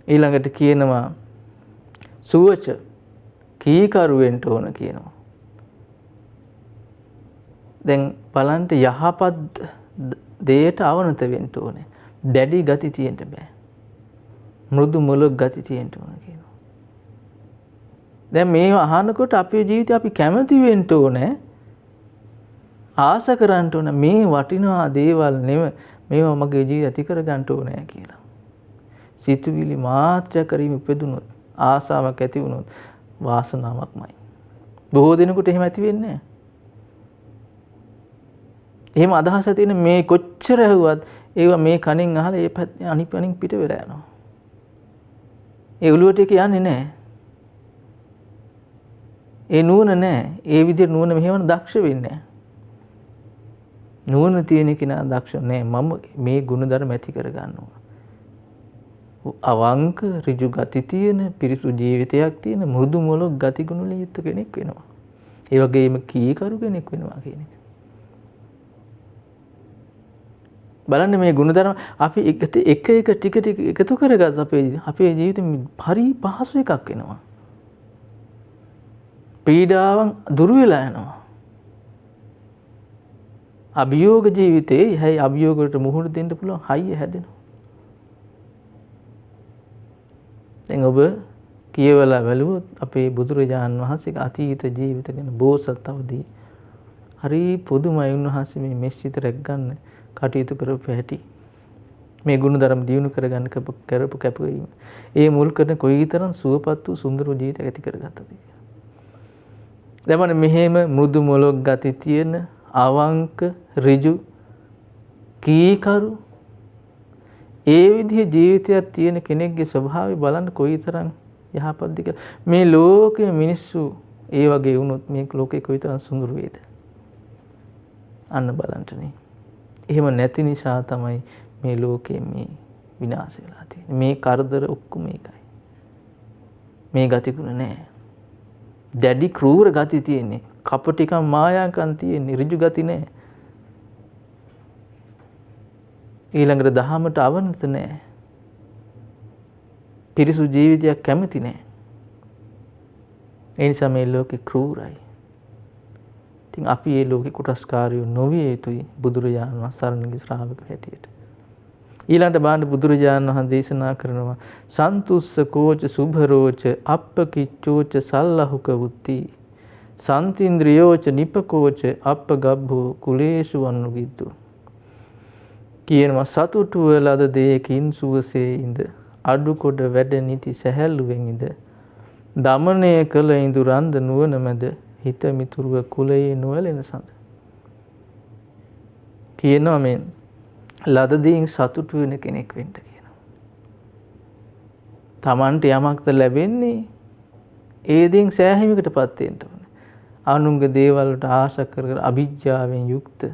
ඊළඟට කියනවා සුවච කීකරු වෙන්න ඕන කියනවා. දැන් බලන්න යහපත් දෙයට අවනත වෙන්න ඕනේ. දැඩි ගති තියෙන්න බෑ. මෘදු මොළොක් ගති තියෙන්න ඕන කියනවා. දැන් මේ අහනකොට අපේ ජීවිතේ අපි කැමති වෙන්න ඕනේ. ආස කරන්න ඕන මේ වටිනා දේවල් මේවා මගේ ජීවිතය ඇති කර ගන්න ඕනේ කියලා. සිතුවිලි මාත්‍ර කරීම උපදුනොත් ආසාවක් ඇති වුණොත් වාසනාවක්මයි. බොහෝ දිනකට එහෙම ඇති වෙන්නේ නැහැ. එහෙම අදහස තියෙන මේ කොච්චර ඇහුවත් ඒවා මේ කණෙන් අහලා ඒ පැත්ත අනිත් පැනින් පිට වෙලා යනවා. ඒ ඔළුවට එක යන්නේ නැහැ. ඒ නුවණ නැහැ. ඒ විදිහට නුවණ මෙහෙවන දක්ෂ වෙන්නේ නැහැ. නුවණ තියෙන කෙනා දක්ෂ නෑ. මම මේ ගුණධර්ම ඇති කර ගන්නවා. අවංක ඍජු ගති තියෙන පිරිසුදු ජීවිතයක් තියෙන මෘදු මොළොක් ගති ගුණ වලින් යුක්ත කෙනෙක් වෙනවා. ඒ වගේම කීකරු කෙනෙක් වෙනවා කියන එක. බලන්න මේ ගුණධර්ම අපි එක ටික එකතු කරගත්ත අපේ ජීවිතේ හරි පහසු එකක් වෙනවා. පීඩාවන් දුරු වෙලා යනවා. අභියෝග ජීවිතේ හැයි අභියෝග වලට මුහුණ දෙන්න පුළුවන් හයිය හැදෙනවා. දැන් ඔබ කියවලා බලුවොත් අපේ බුදුරජාණන් වහන්සේගේ අතීත ජීවිත ගැන බෝසත් අවදී හරි පුදුමයි. උන්වහන්සේ මේ මෙස්සිත රැක් ගන්න කටයුතු කරපු හැටි, මේ ගුණධර්ම දියුණු කරගන්න කරපු කැපවීම, ඒ මුල් කරන කොයිතරම් සුවපත් වූ සුන්දර ජීවිතයක් ඇති කරගත්තද කියලා. දැන් මෙහෙම මෘදු මොළොක් ගති තියෙන අවංක ඍජු කීකරු ඒ විදිහේ ජීවිතයක් තියෙන කෙනෙක්ගේ ස්වභාවය බලන්න කොයිතරම් යහපත්ද කියලා. මේ ලෝකයේ මිනිස්සු ඒ වගේ වුණොත් මේ ලෝකේ කොයිතරම් සුන්දර වේද? අන්න බලන්නනේ. එහෙම නැති නිසා තමයි මේ ලෝකයේ මේ විනාශ වෙලා තියෙන්නේ. මේ කරදර ඔක්කොම ඒකයි. මේ ගතිගුණ නැහැ. දැඩි ක්‍රූර ගති තියෙන්නේ. කපටිකම් මායාකම් තියෙන්නේ. ඍජු ගති නැහැ. ඊළඟට දහමට අවනත නැහැ. පිරිසුදු ජීවිතයක් කැමති නැහැ. ඒ නිසා මේ ලෝකේ ක්‍රූරයි. ඉතින් අපි මේ ලෝකේ කුටස්කාරයෝ නොවිය යුතුයි බුදුරජාණන් වහන්සේ සරණගේ ශ්‍රාවක හැටියට. ඊළඟට බාන්න බුදුරජාණන් වහන්සේ දේශනා කරනවා සන්තුස්ස කෝච සුභරෝච අප්පකිච්චෝච සල්ලහුක වුත්ති සන්තින්ද්‍රියෝච නිපකෝච අප්පගබ්බෝ කුලේසු අනුගිද්දු. කියනවා සතුටු ලද දෙයකින් සුවසේ ඉඳ අඩු කොට වැඩ නිති සැහැල්ලුවෙන් ඉඳ දමනය කළ ඉඳුරන්ද නුවණ මැද හිත මිතුරුව කුලයේ නොවැළෙන සඳ. කියනවා මේ ලද දෙයින් සතුටු වෙන කෙනෙක් වෙන්න කියනවා. Tamanට යමක්ද ලැබෙන්නේ ඒ දෙයින් සෑහීමකටපත් වෙන්න ඕනේ. අනුන්ගේ දේවල් වලට ආශා කර අවිජ්ජාවෙන් යුක්ත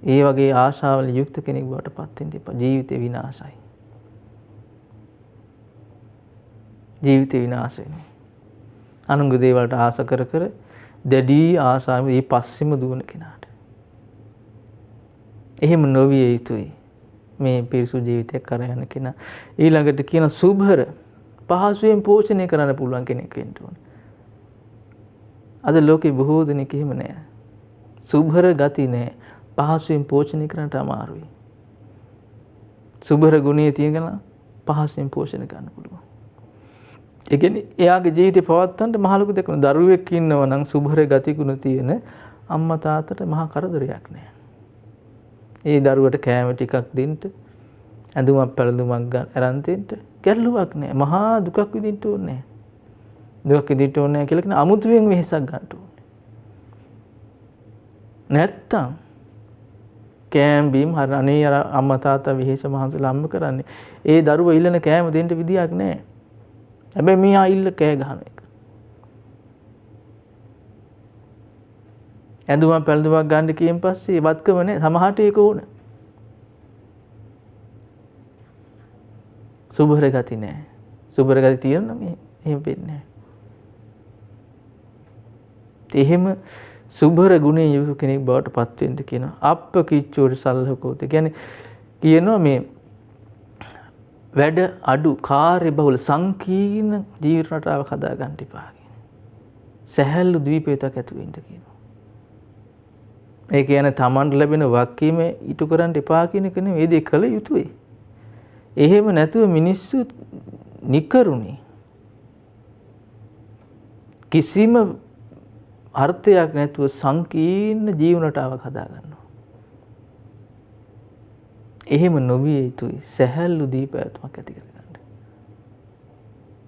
ඒ වගේ ආශාවල යුක්ත කෙනෙක් බවට පත් වෙන්න එපා. ජීවිතේ විනාශයි. ජීවිතේ විනාශ වෙනවා. අනුන්ගේ දේවල්ට ආශා කර දැඩි ආශාවෙන් මේ පස්සෙම දුවන කෙනාට. එහෙම නොවිය යුතුයි මේ පිරිසුදු ජීවිතයක් කරා යන කෙනා. ඊළඟට කියන සුභර පහසුවෙන් පෝෂණය කරන්න පුළුවන් කෙනෙක් වෙන්න ඕනේ. අද ලෝකේ බොහෝ දෙනෙක් එහෙම නෑ. සුභර ගති නෑ. පහසුවෙන් පෝෂණය කරන්නට අමාරුයි. සුභර ගුණයේ තියෙන පහසුවෙන් පෝෂණය කරන්න පුළුවන්. ඒ කියන්නේ එයාගේ ජීවිතේ පවත්වන්න මහ ලොකු දෙයක් නෙවෙයි. දරුවෙක් ඉන්නවා නම් සුභර ගති ගුණ තියෙන අම්මා තාත්තට මහා කරදරයක් නෑ. ඒ දරුවට කෑම ටිකක් දෙන්න, ඇඳුමක් පැළඳුමක් ගන්න අරන් දෙන්න ගැටලුවක් නෑ. මහා දුකක් විඳින්න ඕනේ නෑ. දුකක් විඳින්න ඕනේ නෑ කියලා කියන අමුතුවෙන් වෙහෙසක් ගන්න ඕනේ. නැත්තම් කෑම බීම හර අනේ අර අම්මා තාත්තා විහෙස මහන්සිලා අම්ම කරන්නේ. ඒ දරුවා ඉල්ලන කෑම දෙන්න විදියක් නෑ. හැබැයි මෙයා ඉල්ල කෑ ගහන එක. ඇඳුමක් පැළඳුමක් ගන්න කියෙන් පස්සේ වත්කම නෑ. සමහරට ඒක ඕන. සුභර ගති නෑ. සුභර ගති තියෙනවා නම් එහෙම වෙන්නේ නෑ. එහෙම සුභර ගුණයෙන් යුතු කෙනෙක් බවට පත් වෙන්න කියනවා. අප්ප කිච්චෝට සල්ලකෝත. කියන්නේ කියනවා මේ වැඩ අඩු කාර්ය බහුල සංකීර්ණ ජීවිත රටාවක් හදා ගන්න එපා කියන. සැහැල්ලු ද්වීපයක ඇතු වෙන්න කියනවා. ඒ කියන්නේ Tamanට ලැබෙන වක්කීම ඉටු කරන්න එපා කියන එක නෙවෙයි. ඒ දේ කළ යුතුයි. එහෙම නැතුව මිනිස්සු නිකරුණි. කිසිම අර්ථයක් නැතුව සංකීර්ණ ජීවන රටාවක් හදා ගන්නවා. එහෙම නොවිය යුතුයි. සැහැල්ලු දීපෑතුමක් ඇති කරගන්න.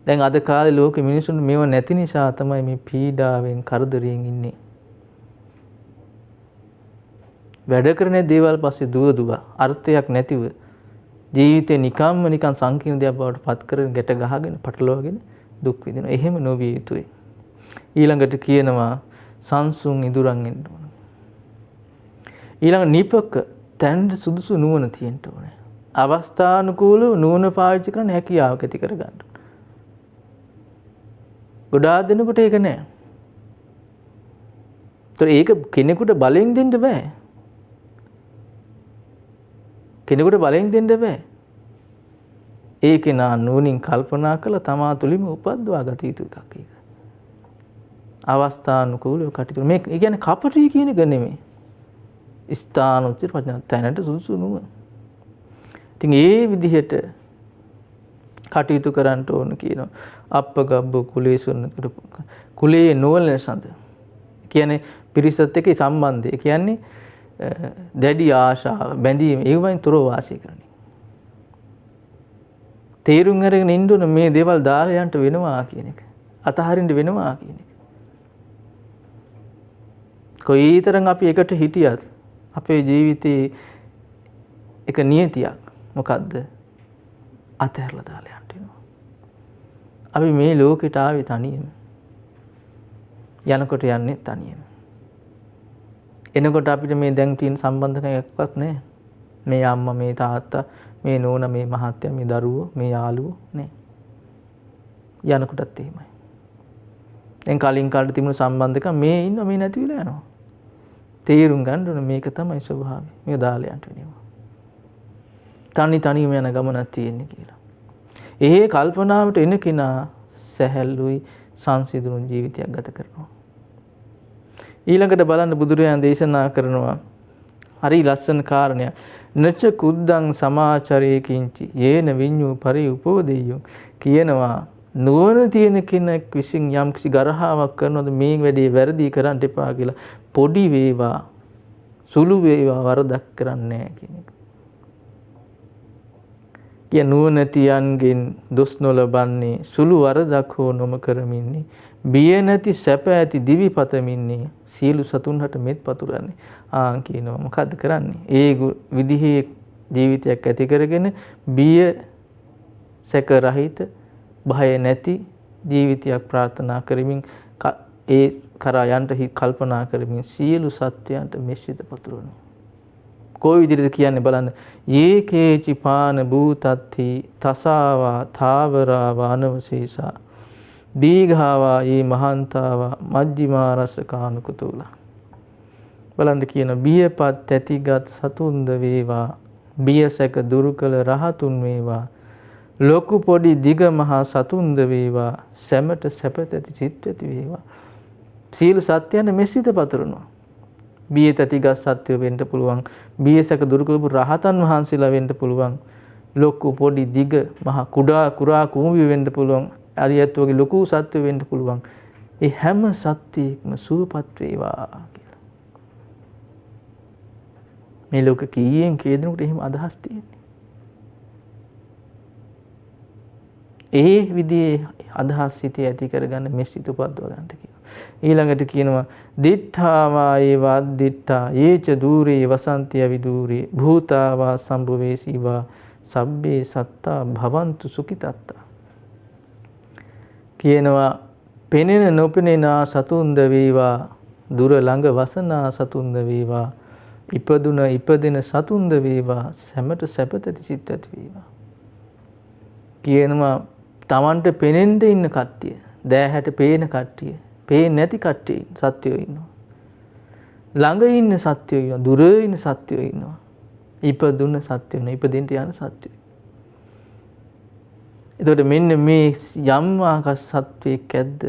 දැන් අද කාලේ ලෝකෙ මිනිසුන් මේව නැති නිසා තමයි මේ පීඩාවෙන් කරදරයෙන් ඉන්නේ. වැඩ කරන දේවල් පස්සේ දුව අර්ථයක් නැතිව ජීවිතේ නිකන් සංකීර්ණ දෙයක් බවට පත් කරගෙන ගැට ගහගෙන පටලවාගෙන දුක් විඳිනවා. එහෙම නොවිය යුතුයි. ඊළඟට කියනවා සංසුන් ඉදුරන් එන්න ඕන. ඊළඟ නිපක තැනට සුදුසු නුවණ තියෙන්න ඕනේ. අවස්ථානුකූලව නුවණ පාවිච්චි කරන්න හැකියාවක් ඇති කර ගන්න. ගොඩාක් දෙනෙකුට ඒක නැහැ. ඒක කෙනෙකුට බලෙන් දෙන්න බෑ. කෙනෙකුට බලෙන් දෙන්න බෑ. ඒක නා නුවණින් කල්පනා කළා තමා තුළින්ම උපද්දවා ගත යුතු එකක් ඒක. අවස්ථානුකූලව කටයුතු. මේ කියන්නේ කපටි කියන එක නෙමෙයි. ස්ථානෝචිත ප්‍රඥා තැනට සුදුසු නුවණ. ඉතින් ඒ විදිහට කටයුතු කරන්න ඕන කියනවා. අප්පගබ්බ කුලේසුන්න කුලේ නොවන සඳ. කියන්නේ පිරිසත් එක්ක සම්බන්ධය. කියන්නේ දැඩි ආශාව බැඳීම ඒවයින් තොරව වාසය කරන්නේ. තේරුම් අරගෙන ඉන්න ඕන මේ දේවල් දාලා යන්න වෙනවා කියන එක. අතහරින්න වෙනවා කියන එක. කොයිතරම් අපි එකට හිටියත් අපේ ජීවිතේ එක නියතියක් මොකද්ද? අතහැරලා දාලා යන්න වෙනවා. අපි මේ ලෝකෙට ආවේ තනියම. යනකොට යන්නේ තනියම. එනකොට අපිට මේ දැන් තියෙන සම්බන්ධකම් එකක්වත් නැහැ. මේ අම්මා, මේ තාත්තා, මේ නෝනා, මේ මහත්තයා, මේ දරුවෝ, මේ යාළුවෝ නැහැ. යනකොටත් එහෙමයි. දැන් කලින් කාලේ තිබුණු සම්බන්ධකම් මේ ඉන්න මේ නැති වෙලා යනවා. තේරුම් ගන්න ඕනේ මේක තමයි ස්වභාවය. මේක දාලා යන්න වෙනවා. තනියම යන ගමනක් තියෙන්නේ කියලා. ඒ කල්පනාවට එන කෙනා සැහැල්ලුයි සංසිඳුණු ජීවිතයක් ගත කරනවා. ඊළඟට බලන්න බුදුරජාණන් දේශනා කරනවා හරි ලස්සන කාරණයක්. නච කුද්දං සමාචරේ කිංචි යේන විඤ්ඤු පරි උපෝදෙය්‍යෝ කියනවා නුවණ තියෙන කෙනෙක් විසින් යම් කිසි ගරහාවක් කරනවද මේ වැඩේ වැරදි කරන්න එපා කියලා පොඩි වේවා සුළු වේවා වරදක් කරන්නේ නැහැ කියන එක. කිය නුවණැතියන්ගෙන් දොස් නොලබන්නේ සුළු වරදක් හෝ නොම කරමින්නේ බිය නැති සැප ඇති දිවි පතමින්නේ සියලු සතුන්හට මෙත් පතුරන්නේ. කියනවා මොකද්ද කරන්නේ? ඒ විදිහේ ජීවිතයක් ඇති කරගෙන බිය සැක රහිත භය නැති ජීවිතයක් ප්‍රාර්ථනා කරමින් ඒ කරා යන්ට කල්පනා කරමින් සියලු සත්වයන්ට මෙසිත පතුරවනවා. කොයි විදිහටද කියන්නේ බලන්න. යේකේචි පාන භූතත්ති තසාවා තාවරා වනවසේසා දීඝාවා යේ මහන්තාවා මජ්ජිමා රසකානුකතුලා. බලන්න කියන බියපත් ඇතිගත් සතුන්ද වේවා බියසක දුරු කළ රහතුන් වේවා ලොකු පොඩි දිග මහා සතුන්ද වේවා සැමට සැපත ඇති සිත් ඇති වේවා සියලු සත්‍යයන් මෙසිත පතුරනවා. බිය තැතිගත් සත්‍යය වෙන්න පුළුවන්. බියසක දුරු කරපු රහතන් වහන්සේලා වෙන්න පුළුවන්. ලොකු පොඩි දිග මහා කුඩා කුරා කුඹිය වෙන්න පුළුවන්. අරියත් වගේ ලොකු සත්‍ය වෙන්න පුළුවන්. ඒ හැම සත්‍යයක්ම සුවපත් වේවා කියලා. මේ ලෝක කීයෙන් කේදෙනෙකුට එහෙම අදහස් තියෙන්නේ. ඒ විදිහේ අදහස් සිටී ඇති කරගන්න මෙසිත උපද්දව ගන්නට කියනවා. ඊළඟට කියනවා දිඨාවා ඒවා දිඨා යේච දූරේ වසන්තිය විදූරේ භූතාවා සම්භවේසීවා සබ්බේ සත්තා භවන්තු සුඛිතත්තා. කියනවා පෙනෙන නොපෙනෙන සතුන්ද වේවා දුර ළඟ වසනා සතුන්ද වේවා ඉපදුන ඉපදෙන සතුන්ද වේවා සැමට සැපත ඇති සිත් ඇති වේවා. කියනවා Tamanට පෙනෙන්න ඉන්න කට්ටිය දෑහැට පේන කට්ටිය පේන්නේ නැති කට්ටිය සත්‍යෝ ඉන්නවා. ළඟ ඉන්න සත්‍යෝ ඉන්නවා. දුර ඉන්න සත්‍යෝ ඉන්නවා. ඉපදුන සත්‍යෝ නේ ඉපදෙන්න යන සත්‍යෝ. එතකොට මෙන්න මේ යම් ආකාශ සත්වයක් ඇද්ද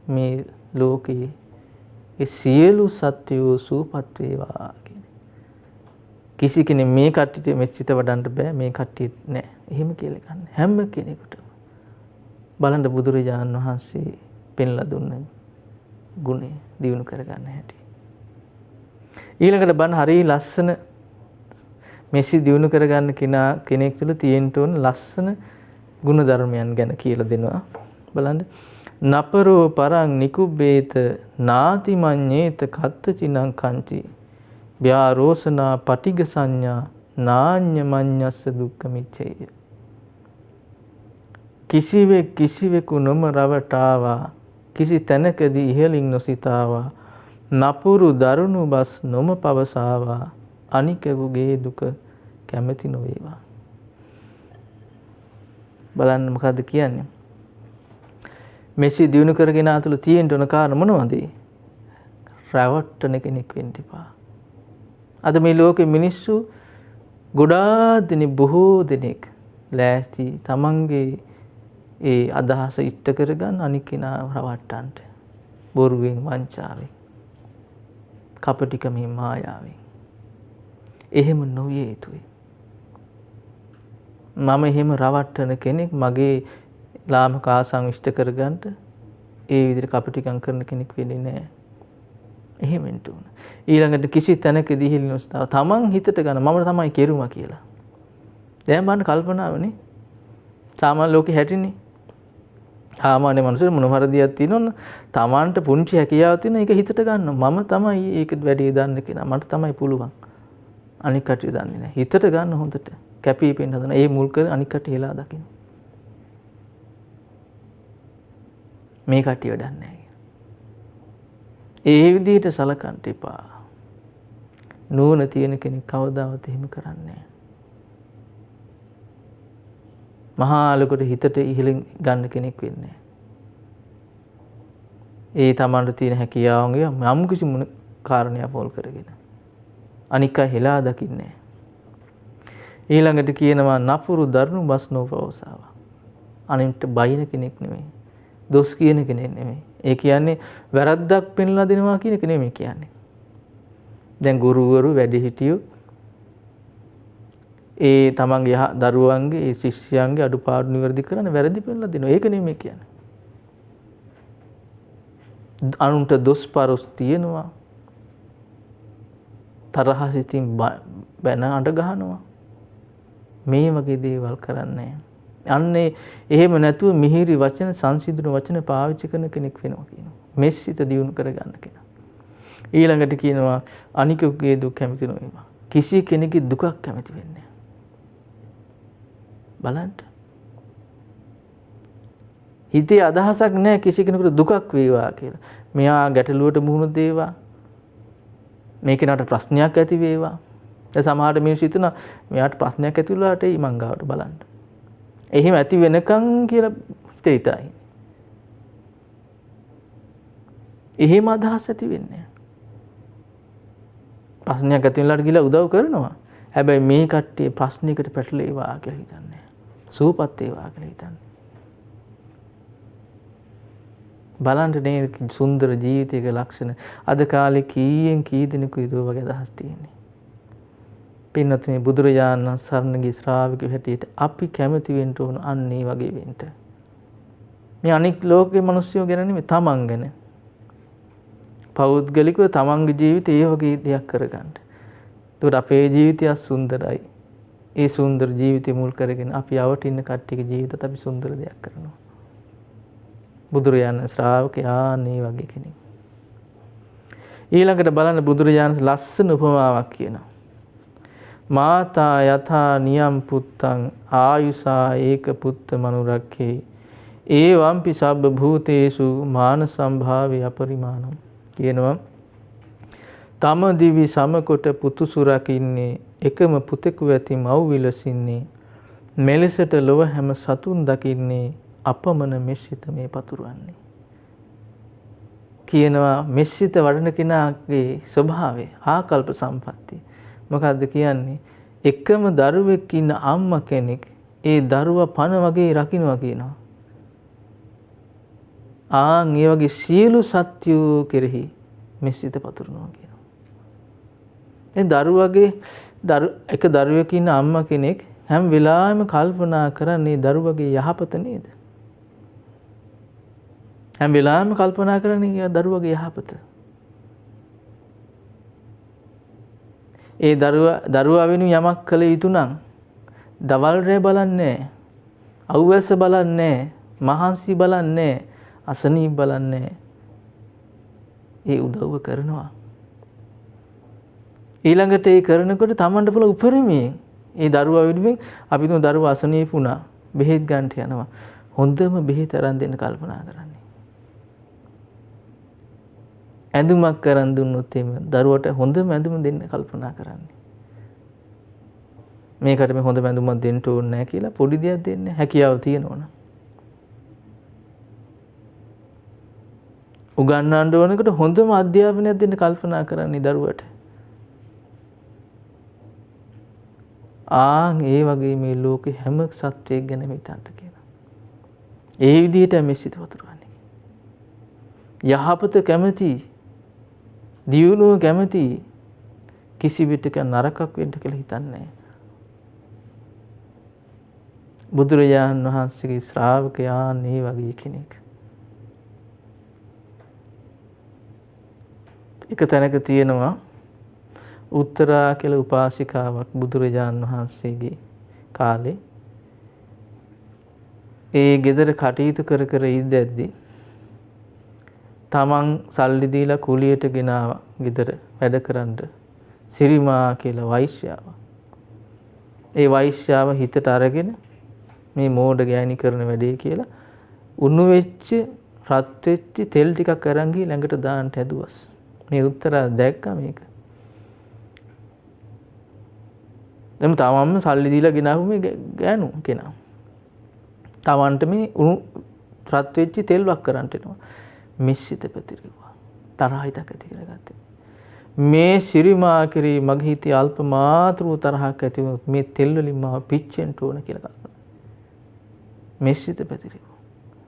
මේ ලෝකයේ ඒ සියලු සත්වෝ සූපත් වේවා කියන. කිසි කෙනෙක් මේ කට්ටියට මෙච්චිත වඩන්න බෑ මේ කට්ටියට නෑ. එහෙම කියලා ගන්න. හැම කෙනෙකුටම බලන්න බුදුරජාණන් වහන්සේ පෙන්ලා දුන්න ගුණය දියුණු කරගන්න හැටි. ඊළඟට බණ හරිය ලස්සන මෙසි දියුණු කරගන්න කෙනෙක් තුළ තියෙන්න ඕන ලස්සන ගුණ ධර්මයන් ගැන කියලා දෙනවා. බලන්න. නපරෝ පරං නිකුබ්බේත නාති මඤ්ඤේත කත්ත චිනං කංචි ව්‍යාරෝසනා පටිග සංඥා නාඤ්ඤ මඤ්ඤස්ස දුක්ඛ මිච්ඡේය. කිසිවෙකු නොම රවටාවා කිසි තැනකදී ඉහළින් නොසිතාවා නපුරු දරුණු බස් නොම පවසාවා අනිකෙකුගේ දුක කැමති නොවේවා. බලන්න මොකද්ද කියන්නේ? මෙසි දිනු කරගෙන ආතුල තියෙන්න ඕන කාරණා මොනවද? රැවට්ටන කෙනෙක් වෙන්න එපා. අද මේ ලෝකේ මිනිස්සු ගොඩාක් දෙනෙක් බොහෝ දෙනෙක් ලෑස්ති තමන්ගේ ඒ අදහස ඉෂ්ට කරගන්න අනික් කෙනා රවට්ටන්නට. බොරුවෙන් වංචාවෙන් කපටිකමින් මායාවෙන්. එහෙම නොවිය යුතුයි. මම එහෙම රවට්ටන කෙනෙක් මගේ ලාමක ආසාව ඉෂ්ට කරගන්නට ඒ විදිහට කපටිකම් කරන කෙනෙක් වෙන්නේ නැහැ. එහෙම වෙන්න ඕන. ඊළඟට කිසි තැනකදී හිලිනොස්තාව තමන් හිතට ගන්න මම තමයි කෙරුවා කියලා. දැන් බලන්න කල්පනාවනේ. සාමාන්‍ය ලෝකෙ හැටිනේ. සාමාන්‍ය මනුස්සයෙක් මොන වරදියක් තියෙනවද? තමන්ට පුංචි හැකියාවක් තියෙන එක හිතට ගන්නවා. මම තමයි ඒක වැඩි දන්න කෙනා. මට තමයි පුළුවන්. අනික් කටිය දන්නේ නැහැ. හිතට ගන්න හොඳට. කැපිපෙන්න හදන. ඒ මුල් කර අනික් කටිය හෙලා දකින්න. මේ කටිය වැඩක් නැහැ. ඒ විදිහට සලකන්න එපා. නුවණ තියෙන කෙනෙක් කවදාවත් එහෙම කරන්නේ නැහැ. මහා ලොකුට හිතට ඉහළින් ගන්න කෙනෙක් වෙන්නේ නැහැ. ඒ තමන්ට තියෙන හැකියාවන්ගේ යම් කිසි මොන කාරණයක් පොල් කරගෙන අනික් අය හෙලා දකින්නේ නැහැ. ඊළඟට කියනවා නපුරු දරුණු බස් නොපවසාව. අනින්ට බයින කෙනෙක් නෙමෙයි. දොස් කියන කෙනෙක් නෙමෙයි. ඒ කියන්නේ වැරද්දක් පෙන්ලා දෙනවා කියන එක නෙමෙයි කියන්නේ. දැන් ගුරුවරු වැඩිහිටියෝ ඒ තමන්ගේ දරුවන්ගේ ඒ ශිෂ්‍යයන්ගේ අඩුපාඩු නිවැරදි කරන්න වැරදි පෙන්ලා දෙනවා. ඒක නෙමෙයි කියන්නේ. අනුන්ට දොස් පරොස් තියනවා. තරහ සිතින් බැන අඬ ගහනවා. මේ වගේ දේවල් කරන්නේ. අන්නේ එහෙම නැතුව මිහිරි වචන සංසිඳුණු වචන පාවිච්චි කරන කෙනෙක් වෙනවා කියනවා. මෙස්සිත දියුණු කරගන්න කෙනා. ඊළඟට කියනවා අනිකෙකුගේ දුක් කැමති නොවේවා. කිසි කෙනෙකුගේ දුකක් කැමති වෙන්නේ නැහැ. බලන්න. හිතේ අදහසක් නැහැ කිසි කෙනෙකුට දුකක් වේවා කියලා. මෙයා ගැටලුවට මුහුණ දේවා. මේ කෙනාට ප්‍රශ්නයක් ඇති වේවා. දැන් සමහර මිනිස්සු හිතනවා මෙයාට ප්‍රශ්නයක් ඇති වුණාට ඒ මං ගාවට බලන්න. එහෙම ඇති වෙනකන් කියලා හිතයි. එහෙම අදහස් ඇති වෙන්නේ. ප්‍රශ්නයක් ඇති වෙලාට ගිහලා උදව් කරනවා. හැබැයි මේ කට්ටිය ප්‍රශ්නයකට පැටලෙවා කියලා හිතන්නේ. සූපත් වේවා කියලා හිතන්නේ. බලන්න නේද සුන්දර ජීවිතයක ලක්ෂණ අද කාලේ කීයෙන් කී දෙනෙකුට ඒ වගේ අදහස් තියෙන්නේ. පින්නතුනි බුදුරජාණන් සරණගේ ශ්‍රාවකයෝ හැටියට අපි කැමති වෙන්න ඕන අන්න ඒ වගේ වෙන්න. මේ අනික් ලෝකේ මිනිස්සුયો ගැන නෙමෙයි තමන් ගැන. පෞද්ගලිකව තමන්ගේ ජීවිතේ ඒ වගේ දෙයක් කරගන්න. ඒකට අපේ ජීවිතය සුන්දරයි. ඒ සුන්දර ජීවිතය මුල් කරගෙන අපි යවට ඉන්න කට්ටියගේ ජීවිතත් අපි සුන්දර දෙයක් කරනවා. බුදුරජාණන් ශ්‍රාවකයා මේ වගේ කෙනෙක්. ඊළඟට බලන්න බුදුරජාණන් ලස්සන උපමාවක් කියනවා. මාතා යථා නියම් පුත්තං ආයුසා ඒක පුත්ත මනුරක්ඛේ ඒ වම්පි සබ්බ භූතේසු මාන සම්භාවේ අපරිමාණම් කියනවා. තම දිවි සමකොට පුතුසු රකින්නේ එකම පුතෙකු ඇති මව් විලසින්නේ මෙලෙසට ලොව හැම සතුන් දකින්නේ අපමණ මෙසිත මේ පතුරවන්නේ කියනවා. මෙසිත වඩන කෙනාගේ ස්වභාවය ආකල්ප සම්පත්තිය මොකද්ද කියන්නේ? එකම දරුවෙක් ඉන්න අම්මා කෙනෙක් ඒ දරුවා පණ වගේ රකින්නවා කියනවා. ඒ වගේ සියලු සත්‍යෝ කෙරෙහි මෙසිත පතුරනවා කියනවා. ඒ දරුවගේ එක දරුවෙක් ඉන්න අම්මා කෙනෙක් හැම වෙලාවෙම කල්පනා කරන්නේ දරුවගේ යහපත නේද? හැම වෙලාවෙම කල්පනා කරන්නේ දරුවගේ යහපත. ඒ දරුවා වෙනුවෙන් යමක් කළ යුතු නම් දවල් රැ බලන්නේ, අවුවැස බලන්නේ, මහන්සි බලන්නේ, අසනීප බලන්නේ. ඒ උදව්ව කරනවා. ඊළඟට ඒ කරනකොට තමන්ට පුළුවන් උපරිමයෙන් ඒ දරුවා වෙනුවෙන් අපි තුන් දරුවා අසනීප වුණා බෙහෙත් ගන්නට යනවා. හොඳම බෙහෙත අරන් දෙන්න කල්පනා කරන්නේ. ඇඳුමක් කරන් දුන්නොත් එimhe දරුවට හොඳම ඇඳුම දෙන්න කල්පනා කරන්නේ. මේකට මේ හොඳ බැඳුමක් දෙන්න ඕනේ නැහැ කියලා පොඩි දෙයක් දෙන්නේ හැකියාව තියෙනවනේ. උගන්වන්න ඕනකට හොඳම අධ්‍යාපනයක් දෙන්න කල්පනා කරන්නේ දරුවට. ඒ වගේ මේ ලෝකේ හැම සත්වයක් ගැන හිතන්න කියලා. ඒ විදිහට මේ සිත වතුරන්නේ. යහපත කැමති, දියුණුව කැමති, කිසි විටක නරකක් වෙන්න කියලා හිතන්නේ නැහැ. බුදුරජාණන් වහන්සේගේ ශ්‍රාවකයා මේ වගේ කෙනෙක්. එක තැනක තියෙනවා උත්තරා කියලා උපාසිකාවක් බුදුරජාණන් වහන්සේගේ කාලේ. ඒ ගෙදර කටයුතු කර කර ඉඳද්දී තමන් සල්ලි දීලා කුලියට ගෙනාවා ගෙදර වැඩ කරන්න සිරිමා කියලා වෛශ්‍යාව. ඒ වෛශ්‍යාව හිතට අරගෙන මේ මෝඩ ගෑණි කරන වැඩේ කියලා උණු වෙච්ච රත් වෙච්ච තෙල් ටිකක් අරන් ගිහ ළඟට දාන්න හැදුවස්. මේ උත්තරා දැක්කා මේක. දැන් තමන්ම සල්ලි දීලා ගෙනාවු මේ ගෑනු කෙනා. තමන්ට මේ උණු රත් වෙච්ච තෙල් වක් කරන්න එනවා. මිශ්‍රිත පැතිරෙව්වා. තරහ හිතක් ඇති කරගත්තේ. මේ සිරිමා කෙරේ මගේ හිතේ අල්ප මාත්‍ර තරහක් ඇති වුණොත් මේ තෙල් වලින් මාව පිච්චෙන්න ඕන කියලා කල්පනා. මිශ්‍රිත පැතිරෙව්වා.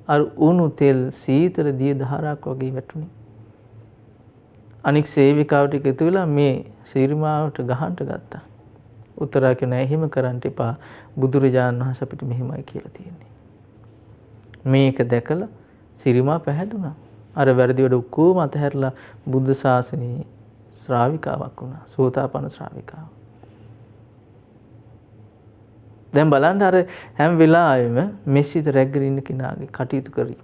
අර උණු තෙල් සීතල දිය දහරක් වගේ වැටුණි. අනික් සේවිකාව ටික එකතු වෙලා මේ සිරිමාවට ගහන්න ගත්තා. උත්තරා කියන එහෙම කරන්න එපා. බුදුරජාණන් වහන්සේ අපිට මෙහෙමයි කියලා තියෙන්නේ. මේක දැකලා සිරිමා පැහැදුනා. අර වැරදි වැඩ ඔක්කොම අතහැරලා බුද්ධ ශාසනයේ ශ්‍රාවිකාවක් වුණා. සෝතාපන්න ශ්‍රාවිකාව. දැන් බලන්න අර හැම වෙලාවෙම මෙසිත රැග්ගෙන ඉන්න කෙනාගේ කටයුතු කරි.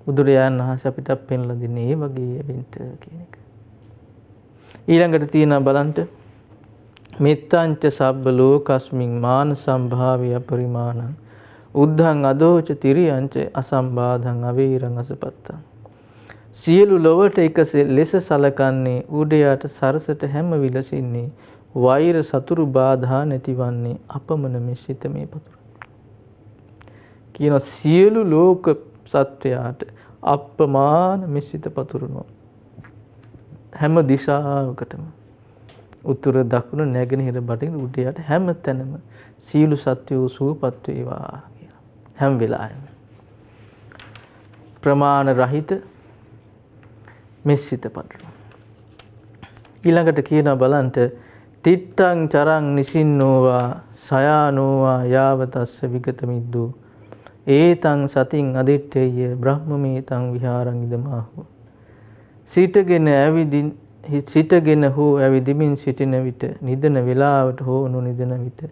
බුදුරජාණන් වහන්සේ අපිට පෙන්ලා දෙන්නේ ඒ වගේ වෙන්න කියන එක. ඊළඟට තියෙනවා බලන්න මෙත්තංච සබ්බ ලෝකස්මින් මාන සම්භාවය පරිමාණං උද්ධං අදෝච තිරියංච අසම්බාධං අවීරං අසපත්තං. සියලු ලොවට එක ලෙස සලකන්නේ උඩයට සරසට හැම විලසින්නේ වෛර සතුරු බාධා නැතිවන්නේ අපමණ මිශ්‍රිත මේ පතුර. කියන සියලු ලෝක සත්වයාට අප්‍රමාණ මිශ්‍රිත පතුරනවා. හැම දිශාවකටම උතුර දකුණ නැගෙනහිර බටහිර උඩයට හැම තැනම සියලු සත්වයෝ සුවපත් වේවා කියලා. හැම වෙලාවෙම ප්‍රමාණ රහිත මිශ්‍රිත පතුර. ඊළඟට කියන බලන්ට තිට්ටං චරං නිසින්නෝවා සයානෝවා යාවතස්ස විගත මිද්දෝ ඒතං සතින් අදිත්තේය බ්‍රහ්මමේතං විහාරං ඉදමාහු. සිටගෙන හෝ ඇවිදිමින් සිටින විට නිදන වේලාවට හෝ නොනිදන විට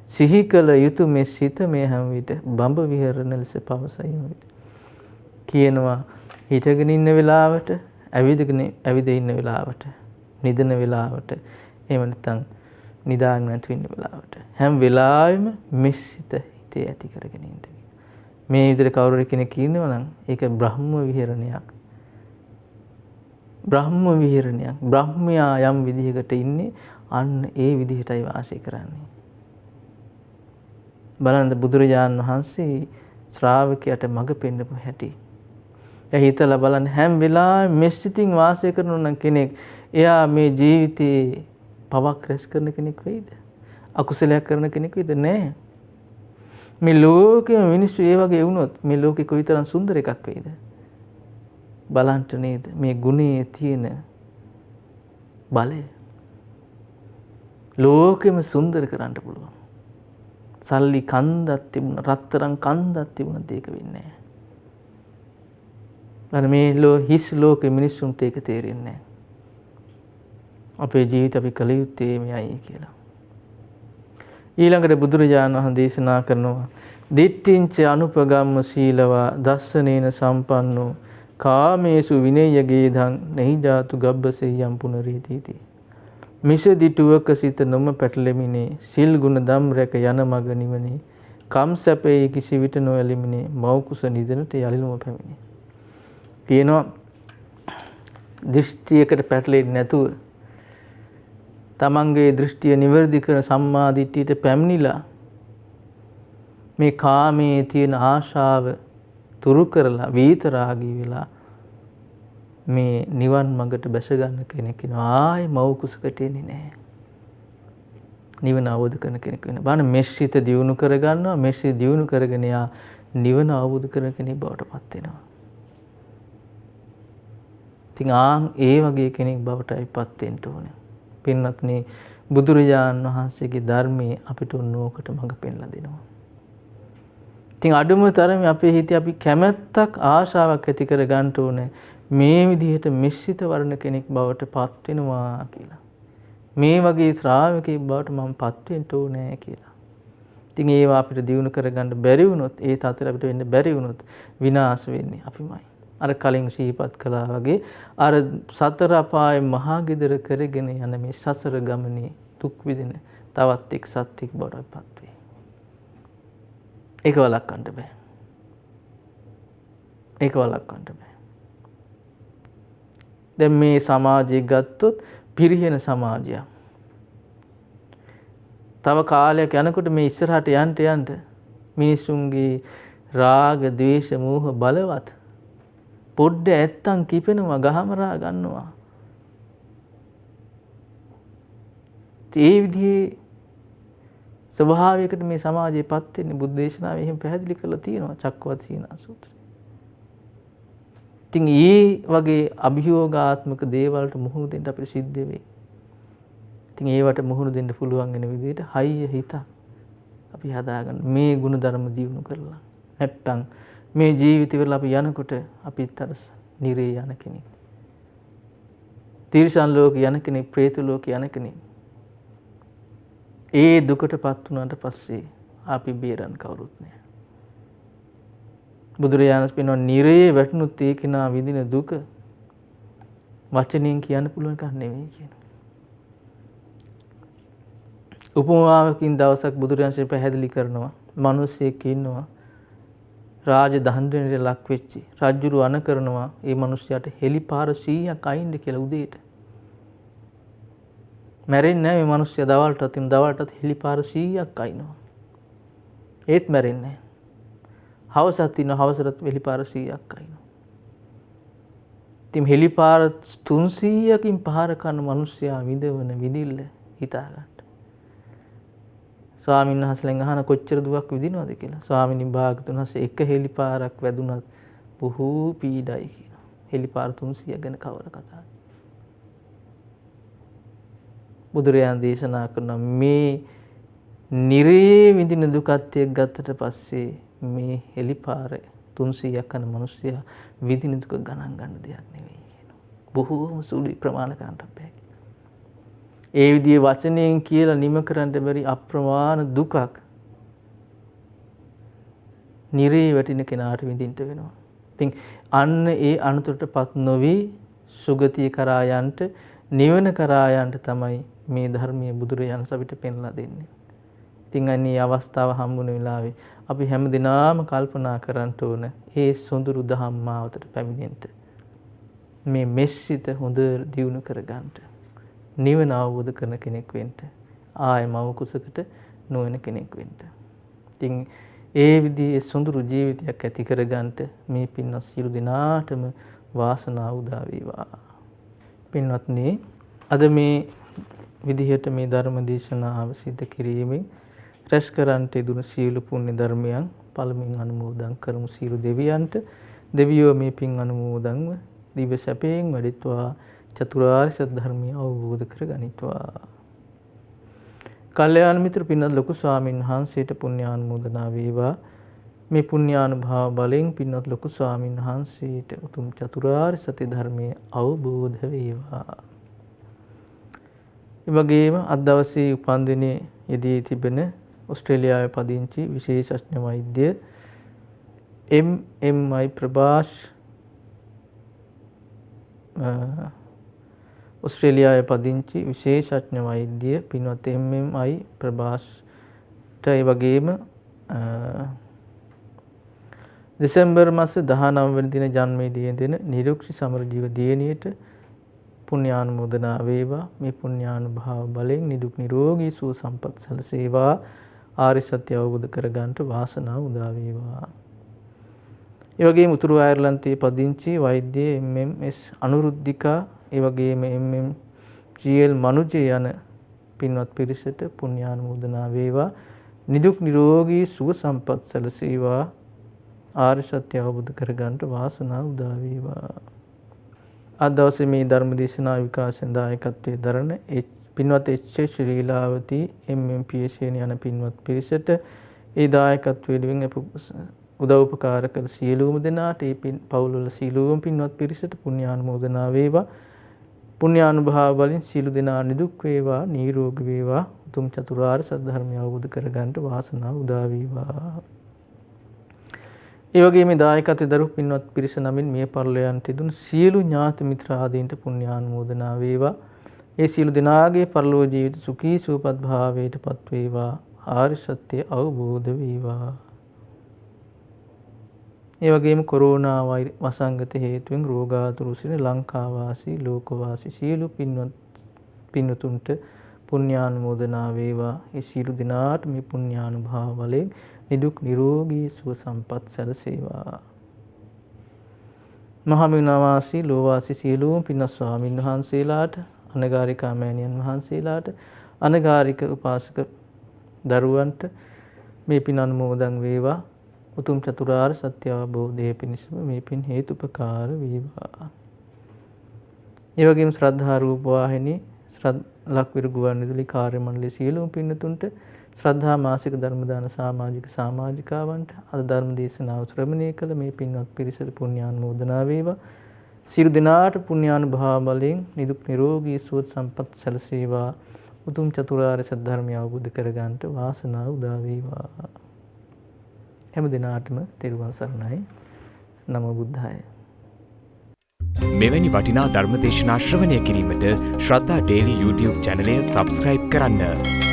සිහි කළ යුතු මේ සිත මේ හැම විට බඹ විහරණ ලෙස පවසයිම විට. කියනවා හිටගෙන ඉන්න වෙලාවට ඇවිද ඉන්න වෙලාවට නිදන වෙලාවට එහෙම නැත්නම් නිදාගෙන නැතු ඉන්න වෙලාවට හැම වෙලාවෙම මිශ්‍රිත හිතේ ඇති කරගෙන ඉන්න. මේ විදිහට කවුරු කෙනෙක් ඉන්නවා නම් ඒක බ්‍රහ්ම විහරණයක්. බ්‍රහ්ම විහරණයක්. බ්‍රහ්මයා යම් විදිහකට ඉන්නේ අන්න ඒ විදිහටයි වාසය කරන්නේ. බලන්න බුදුරජාණන් වහන්සේ ශ්‍රාවකයාට මඟ පෙන්නපු හැටි. එයා හිතලා බලන්න හැම වෙලාවෙම මෙසිතින් වාසය කරන නම් කෙනෙක් එයා මේ ජීවිතේ පවක් රැස් කරන කෙනෙක් වෙයිද? අකුසලයක් කරන කෙනෙක් වෙයිද? නෑ. මේ ලෝකෙම මිනිස්සු ඒ වගේ වුණොත් මේ ලෝකෙ කොයිතරම් සුන්දර එකක් වෙයිද? බලන්න නේද මේ ගුණයේ තියෙන බලය. ලෝකෙම සුන්දර කරන්න පුළුවන්. සල්ලි කන්දක් තිබුණ රත්තරන් කන්දක් තිබුණත් ඒක වෙන්නේ නැහැ. මේ හිස් ලෝකෙ මිනිස්සුන්ට ඒක තේරෙන්නේ නැහැ. අපේ ජීවිත අපි කළ යුත්තේ මෙයයි කියලා. ඊළඟට බුදුරජාණන් වහන්සේ දේශනා කරනවා දිට්ඨිංච අනුපගම්ම සීලවා දස්සනේන සම්පන්නෝ කාමේසු විනය්‍යගේ ධං නහි ජාතු ගබ්බසෙය්‍යම් පුනරීතිති. මිස දිටුවක සිත නොම පැටලෙමිනේ සිල් ගුණ දම් රැක යන මග නිවනේ කම් සැපේ කිසි විට නොඇලිමිනේ මව් කුස නිදනට යලිනුම පැමිණේ. කියනවා දෘෂ්ටියකට පැටලෙන්නේ නැතුව තමන්ගේ දෘෂ්ටිය නිවැරදි කරන සම්මා දිට්ඨියට පැමිණිලා මේ කාමයේ තියෙන ආශාව තුරු කරලා විතරාගී වෙලා මේ නිවන් මඟට බැස ගන්න කෙනෙක් ඉන්නවා. ආයේ මව් කුසකට එන්නේ නැහැ. නිවන අවබෝධ කරන කෙනෙක් වෙනවා. බලන්න මෙස්සිත දියුණු කරගන්නවා. මෙස්සිත දියුණු කරගෙන යා නිවන අවබෝධ කරන කෙනෙක් බවට පත් වෙනවා. ඉතින් ඒ වගේ කෙනෙක් බවටයි පත් වෙන්න ඕනේ. පින්වත්නි, බුදුරජාණන් වහන්සේගේ ධර්මයේ අපිට ඕනෝකට මඟ පෙන්ලා දෙනවා. ඉතින් අඩුම තරමේ අපේ හිතේ අපි කැමැත්තක් ආශාවක් ඇති කර ගන්න ඕනේ. මේ විදිහට මිශ්‍රිත වර්ණ කෙනෙක් බවට පත් වෙනවා කියලා. මේ වගේ ශ්‍රාවකෙක් බවට මම පත් වෙන්න ඕනේ කියලා. ඉතින් ඒවා අපිට දිනු කරගන්න බැරි වුණොත්, ඒ තතර අපිට වෙන්න බැරි වුණොත් විනාශ වෙන්නේ අපිමයි. අර කලින් සිහිපත් කළා වගේ අර සතර අපායේ මහා ගෙදර කරගෙන යන මේ සසර ගමනේ දුක් විඳින තවත් එක් සත්‍යෙක් බවට පත් වේ. ඒක වළක්වන්න බෑ. ඒක වළක්වන්න බෑ. දැන් මේ සමාජය ගත්තොත් පිරිහෙන සමාජයක්. තව කාලයක් යනකොට මේ ඉස්සරහට යන්න මිනිසුන්ගේ රාග, ද්වේෂ, මෝහ බලවත්. පොඩ්ඩ ඇත්තන් කිපෙනවා, ගහමරා ගන්නවා. ඒ විදිහේ ස්වභාවයකට මේ සමාජයපත් වෙන්නේ. බුද්ධ දේශනාවේ එහෙම පැහැදිලි කරලා තියෙනවා චක්කවත් සීනා සූත්‍රය. ඉතින් ඒ වගේ අභියෝගාත්මක දේවල්ට මුහුණ දෙන්න අපිට සිද්ධ වෙයි. ඉතින් ඒවට මුහුණ දෙන්න පුළුවන් වෙන විදිහට හයිය හිත අපි හදාගන්න. මේ ගුණධර්ම දියුණු කරලා. නැත්තම් මේ ජීවිතවල අපි යනකොට අපිත් අර නිරේ යන කෙනෙක්. තිරිසන් ලෝකේ යන කෙනෙක්, പ്രേත ලෝකේ යන කෙනෙක්. ඒ දුකටපත් වුණාට පස්සේ අපි බේරන්න කවුරුත් නැහැ. බුදුරජාණන් වහන්සේ නිරේ වැටුණුත් ඒ කෙනා විඳින දුක වචනෙන් කියන්න පුළුවන් එකක් නෙවෙයි කියනවා. උපමාවකින් දවසක් බුදුරජාණන් පැහැදිලි කරනවා. මිනිස්සෙක් ඉන්නවා රාජ දහඳුනට ලක් වෙච්චි. රජුරු අණ කරනවා ඒ මිනිස්යාට හෙලිපාර 100ක් අයින්ද කියලා උදේට. මැරෙන්නේ නැහැ මේ මිනිස්සයා දවල්ටත් හෙලිපාර 100ක් අයින්නවා. ඒත් මැරෙන්නේ නැහැ. හවසත් ඉන්න හවසට හෙලිපාර 100ක් අයින්නවා. ඉතින් හෙලිපාර 300කින් පහර කරන මිනිස්සයා විඳවන විඳිල්ල හිතා ගන්න. ස්වාමීන් වහන්සේලෙන් අහන කොච්චර දුක් විඳිනවද කියලා. ස්වාමීන් වහන්සේ එක හෙලිපාරක් වැදුනත් බොහෝ පීඩයි කියනවා. හෙලිපාර 300 ගැන කවර කතාවද? බුදුරජාණන් දේශනා කරන මේ නිරේ විඳින දුකත් එක්ක ගත්තට පස්සේ මේ හෙලිපාර 300ක් කරන මිනිස්සයා විඳින දුක ගණන් ගන්න දෙයක් නෙවෙයි කියනවා. බොහෝම සුළු ප්‍රමාණ කරන්නත් බෑ. ඒ විදිහේ වචනයෙන් කියලා නිම කරන්න බැරි අප්‍රමාණ දුකක් නිරේ වැටින කෙනාට විඳින්න වෙනවා. ඉතින් අන්න ඒ අනතුරටපත් නොවි සුගතිය කරා යන්න, නිවන කරා යන්න තමයි මේ ධර්මයේ බුදුරජාණන් අපිට පෙන්ලා දෙන්නේ. ඉතින් අන්නේ අවස්ථාව හම්බුන වෙලාවේ අපි හැමදිනාම කල්පනා කරන්න ඕන ඒ සොඳුරු දහම් මාවතට පැමිණෙන්න. මේ මෙස්සිත හොඳ දියුණු කරගන්න. නිවන අවබෝධ කරන කෙනෙක් වෙන්න. ආය මව කුසකට නොවන කෙනෙක් වෙන්න. ඉතින් ඒ විදිහේ සොඳුරු ජීවිතයක් ඇති කරගන්න මේ පින්වත් සියලු දෙනාටම වාසනාව උදා වේවා. පින්වත්නි, අද මේ විදිහට මේ ධර්ම දේශනාව සිදු කිරීමෙන් රැස් කරන්ට යෙදුණු සියලු පුණ්‍ය ධර්මයන් පළමුවෙන් අනුමෝදන් කරමු. සියලු දෙවියන්ට දෙවියෝ මේ පින් අනුමෝදන්ව දිව්‍ය සැපයෙන් වැඩිත්වා චතුරාර්ය සත්‍ය ධර්මය අවබෝධ කරගනිත්වා. කල්යාණ මිත්‍ර පින්වත් ලොකු ස්වාමීන් වහන්සේට පුණ්‍යානුමෝදනා වේවා. මේ පුණ්‍යානුභාව බලෙන් පින්වත් ලොකු ස්වාමීන් වහන්සේට උතුම් චතුරාර්ය සත්‍ය ධර්මය අවබෝධ වේවා. ඒ වගේම අද දවසේ උපන්දිනයේ යෙදී තිබෙන ඕස්ට්‍රේලියාවේ පදිංචි විශේෂඥ වෛද්‍ය එම්.එම්.අයි ප්‍රභාෂ් ඕස්ට්‍රේලියාවේ පදිංචි විශේෂඥ වෛද්‍ය පින්වත් එම්.එම්.අයි ප්‍රභාෂ්ට ඒ වගේම දෙසැම්බර් මාස 19 වෙනි දින ජන්මයේ දෙන නිරුක්ෂි සමරජීව දියණියට පුණ්‍යානුමෝදනා වේවා. මේ පුණ්‍යානුභාව බලයෙන් නිදුක් නිරෝගී සුව සම්පත් සැලසේවා. ආර්ය සත්‍ය අවබෝධ කරගන්නට වාසනාව උදා වේවා. ඒ වගේම උතුරු අයර්ලන්තයේ පදිංචි වෛද්‍ය එම්.එස්. අනුරුද්ධිකා, ඒ වගේම එම්.එම්. ජී.එල්. මනුජේ යන පින්වත් පිරිසට පුණ්‍යානුමෝදනා වේවා. නිදුක් නිරෝගී සුව සම්පත් සැලසේවා. ආර්ය සත්‍ය අවබෝධ කරගන්නට වාසනාව උදා වේවා. අද දවසේ මේ ධර්ම දේශනා විකාශන දායකත්වයේ දරන පින්වත් එච්.එස්. ශ්‍රීලාවති එම්.එම්. පියසේන යන පින්වත් පිරිසට ඒ දායකත්වයෙන් උදව් උපකාර කළ සියලුම දෙනාට ඒ පවුල්වල සියලුම පින්වත් පිරිසට පුණ්‍යානුමෝදනා වේවා. පුණ්‍යානුභාව වලින් සියලු දෙනා නිදුක් වේවා, නිරෝගී වේවා. උතුම් චතුරාර්ය සත්‍ය ධර්මය අවබෝධ කරගන්නට වාසනාව උදා වේවා. ඒ වගේම මේ දායකත්වයේ දරු පින්වත් පිරිස නමින් මිය පරලොවන්ට යෙදුණු සියලු ඥාති මිත්‍ර ආදීන්ට පුණ්‍යානුමෝදනා වේවා. ඒ සියලු දෙනාගේ පරලෝක ජීවිත සුඛී සුවපත් භාවයට පත් වේවා. ආර්ය සත්‍ය අවබෝධ වේවා. ඒ වගේම කොරෝනා වසංගත හේතුවෙන් රෝගාතුර සිටින ලංකාවාසී ලෝකවාසී සියලු පින්වතුන්ට පුණ්‍යානුමෝදනා වේවා. ඒ සියලු දෙනාට මේ පුණ්‍යානුභාව වලින් නිදුක් නිරෝගී සුව සම්පත් සැලසේවා. මහමෙවුනාවාසී ලෝවාසී සියලුම පින්වත් ස්වාමින් වහන්සේලාට, අනගාരികා මෑණියන් වහන්සේලාට, අනගාരിക උපාසක දරුවන්ට මේ පින් අනුමෝදන් වේවා. උතුම් චතුරාර්ය සත්‍ය අවබෝධයේ පිණිසම මේ පින් හේතුපකාර වේවා. ඒ වගේම ශ්‍රද්ධා රූප වාහිනී ලක්විරු ගුවන්විදුලි කාර්ය මණ්ඩලයේ සියලුම පින්තුන්ට, ශ්‍රද්ධා මාසික ධර්ම දාන සමාජිකාවන්ට අද ධර්ම දේශනාව ශ්‍රවණය කළ මේ පින්වත් පිරිසට පුණ්‍යානුමෝදනා වේවා. සියලු දෙනාට පුණ්‍යානුභාව බලයෙන් නිදුක් නිරෝගී සුව සම්පත් සැලසේවා. උතුම් චතුරාර්ය සත්‍ය ධර්මය අවබෝධ කරගන්නට වාසනාව උදා වේවා. හැම දිනාටම තෙරුවන් සරණයි. නමෝ බුද්ධාය. මෙවැනි වටිනා ධර්ම දේශනා ශ්‍රවණය කිරීමට ශ්‍රද්ධා ටෙලි YouTube චැනලය සබ්ස්ක්‍රයිබ් කරන්න.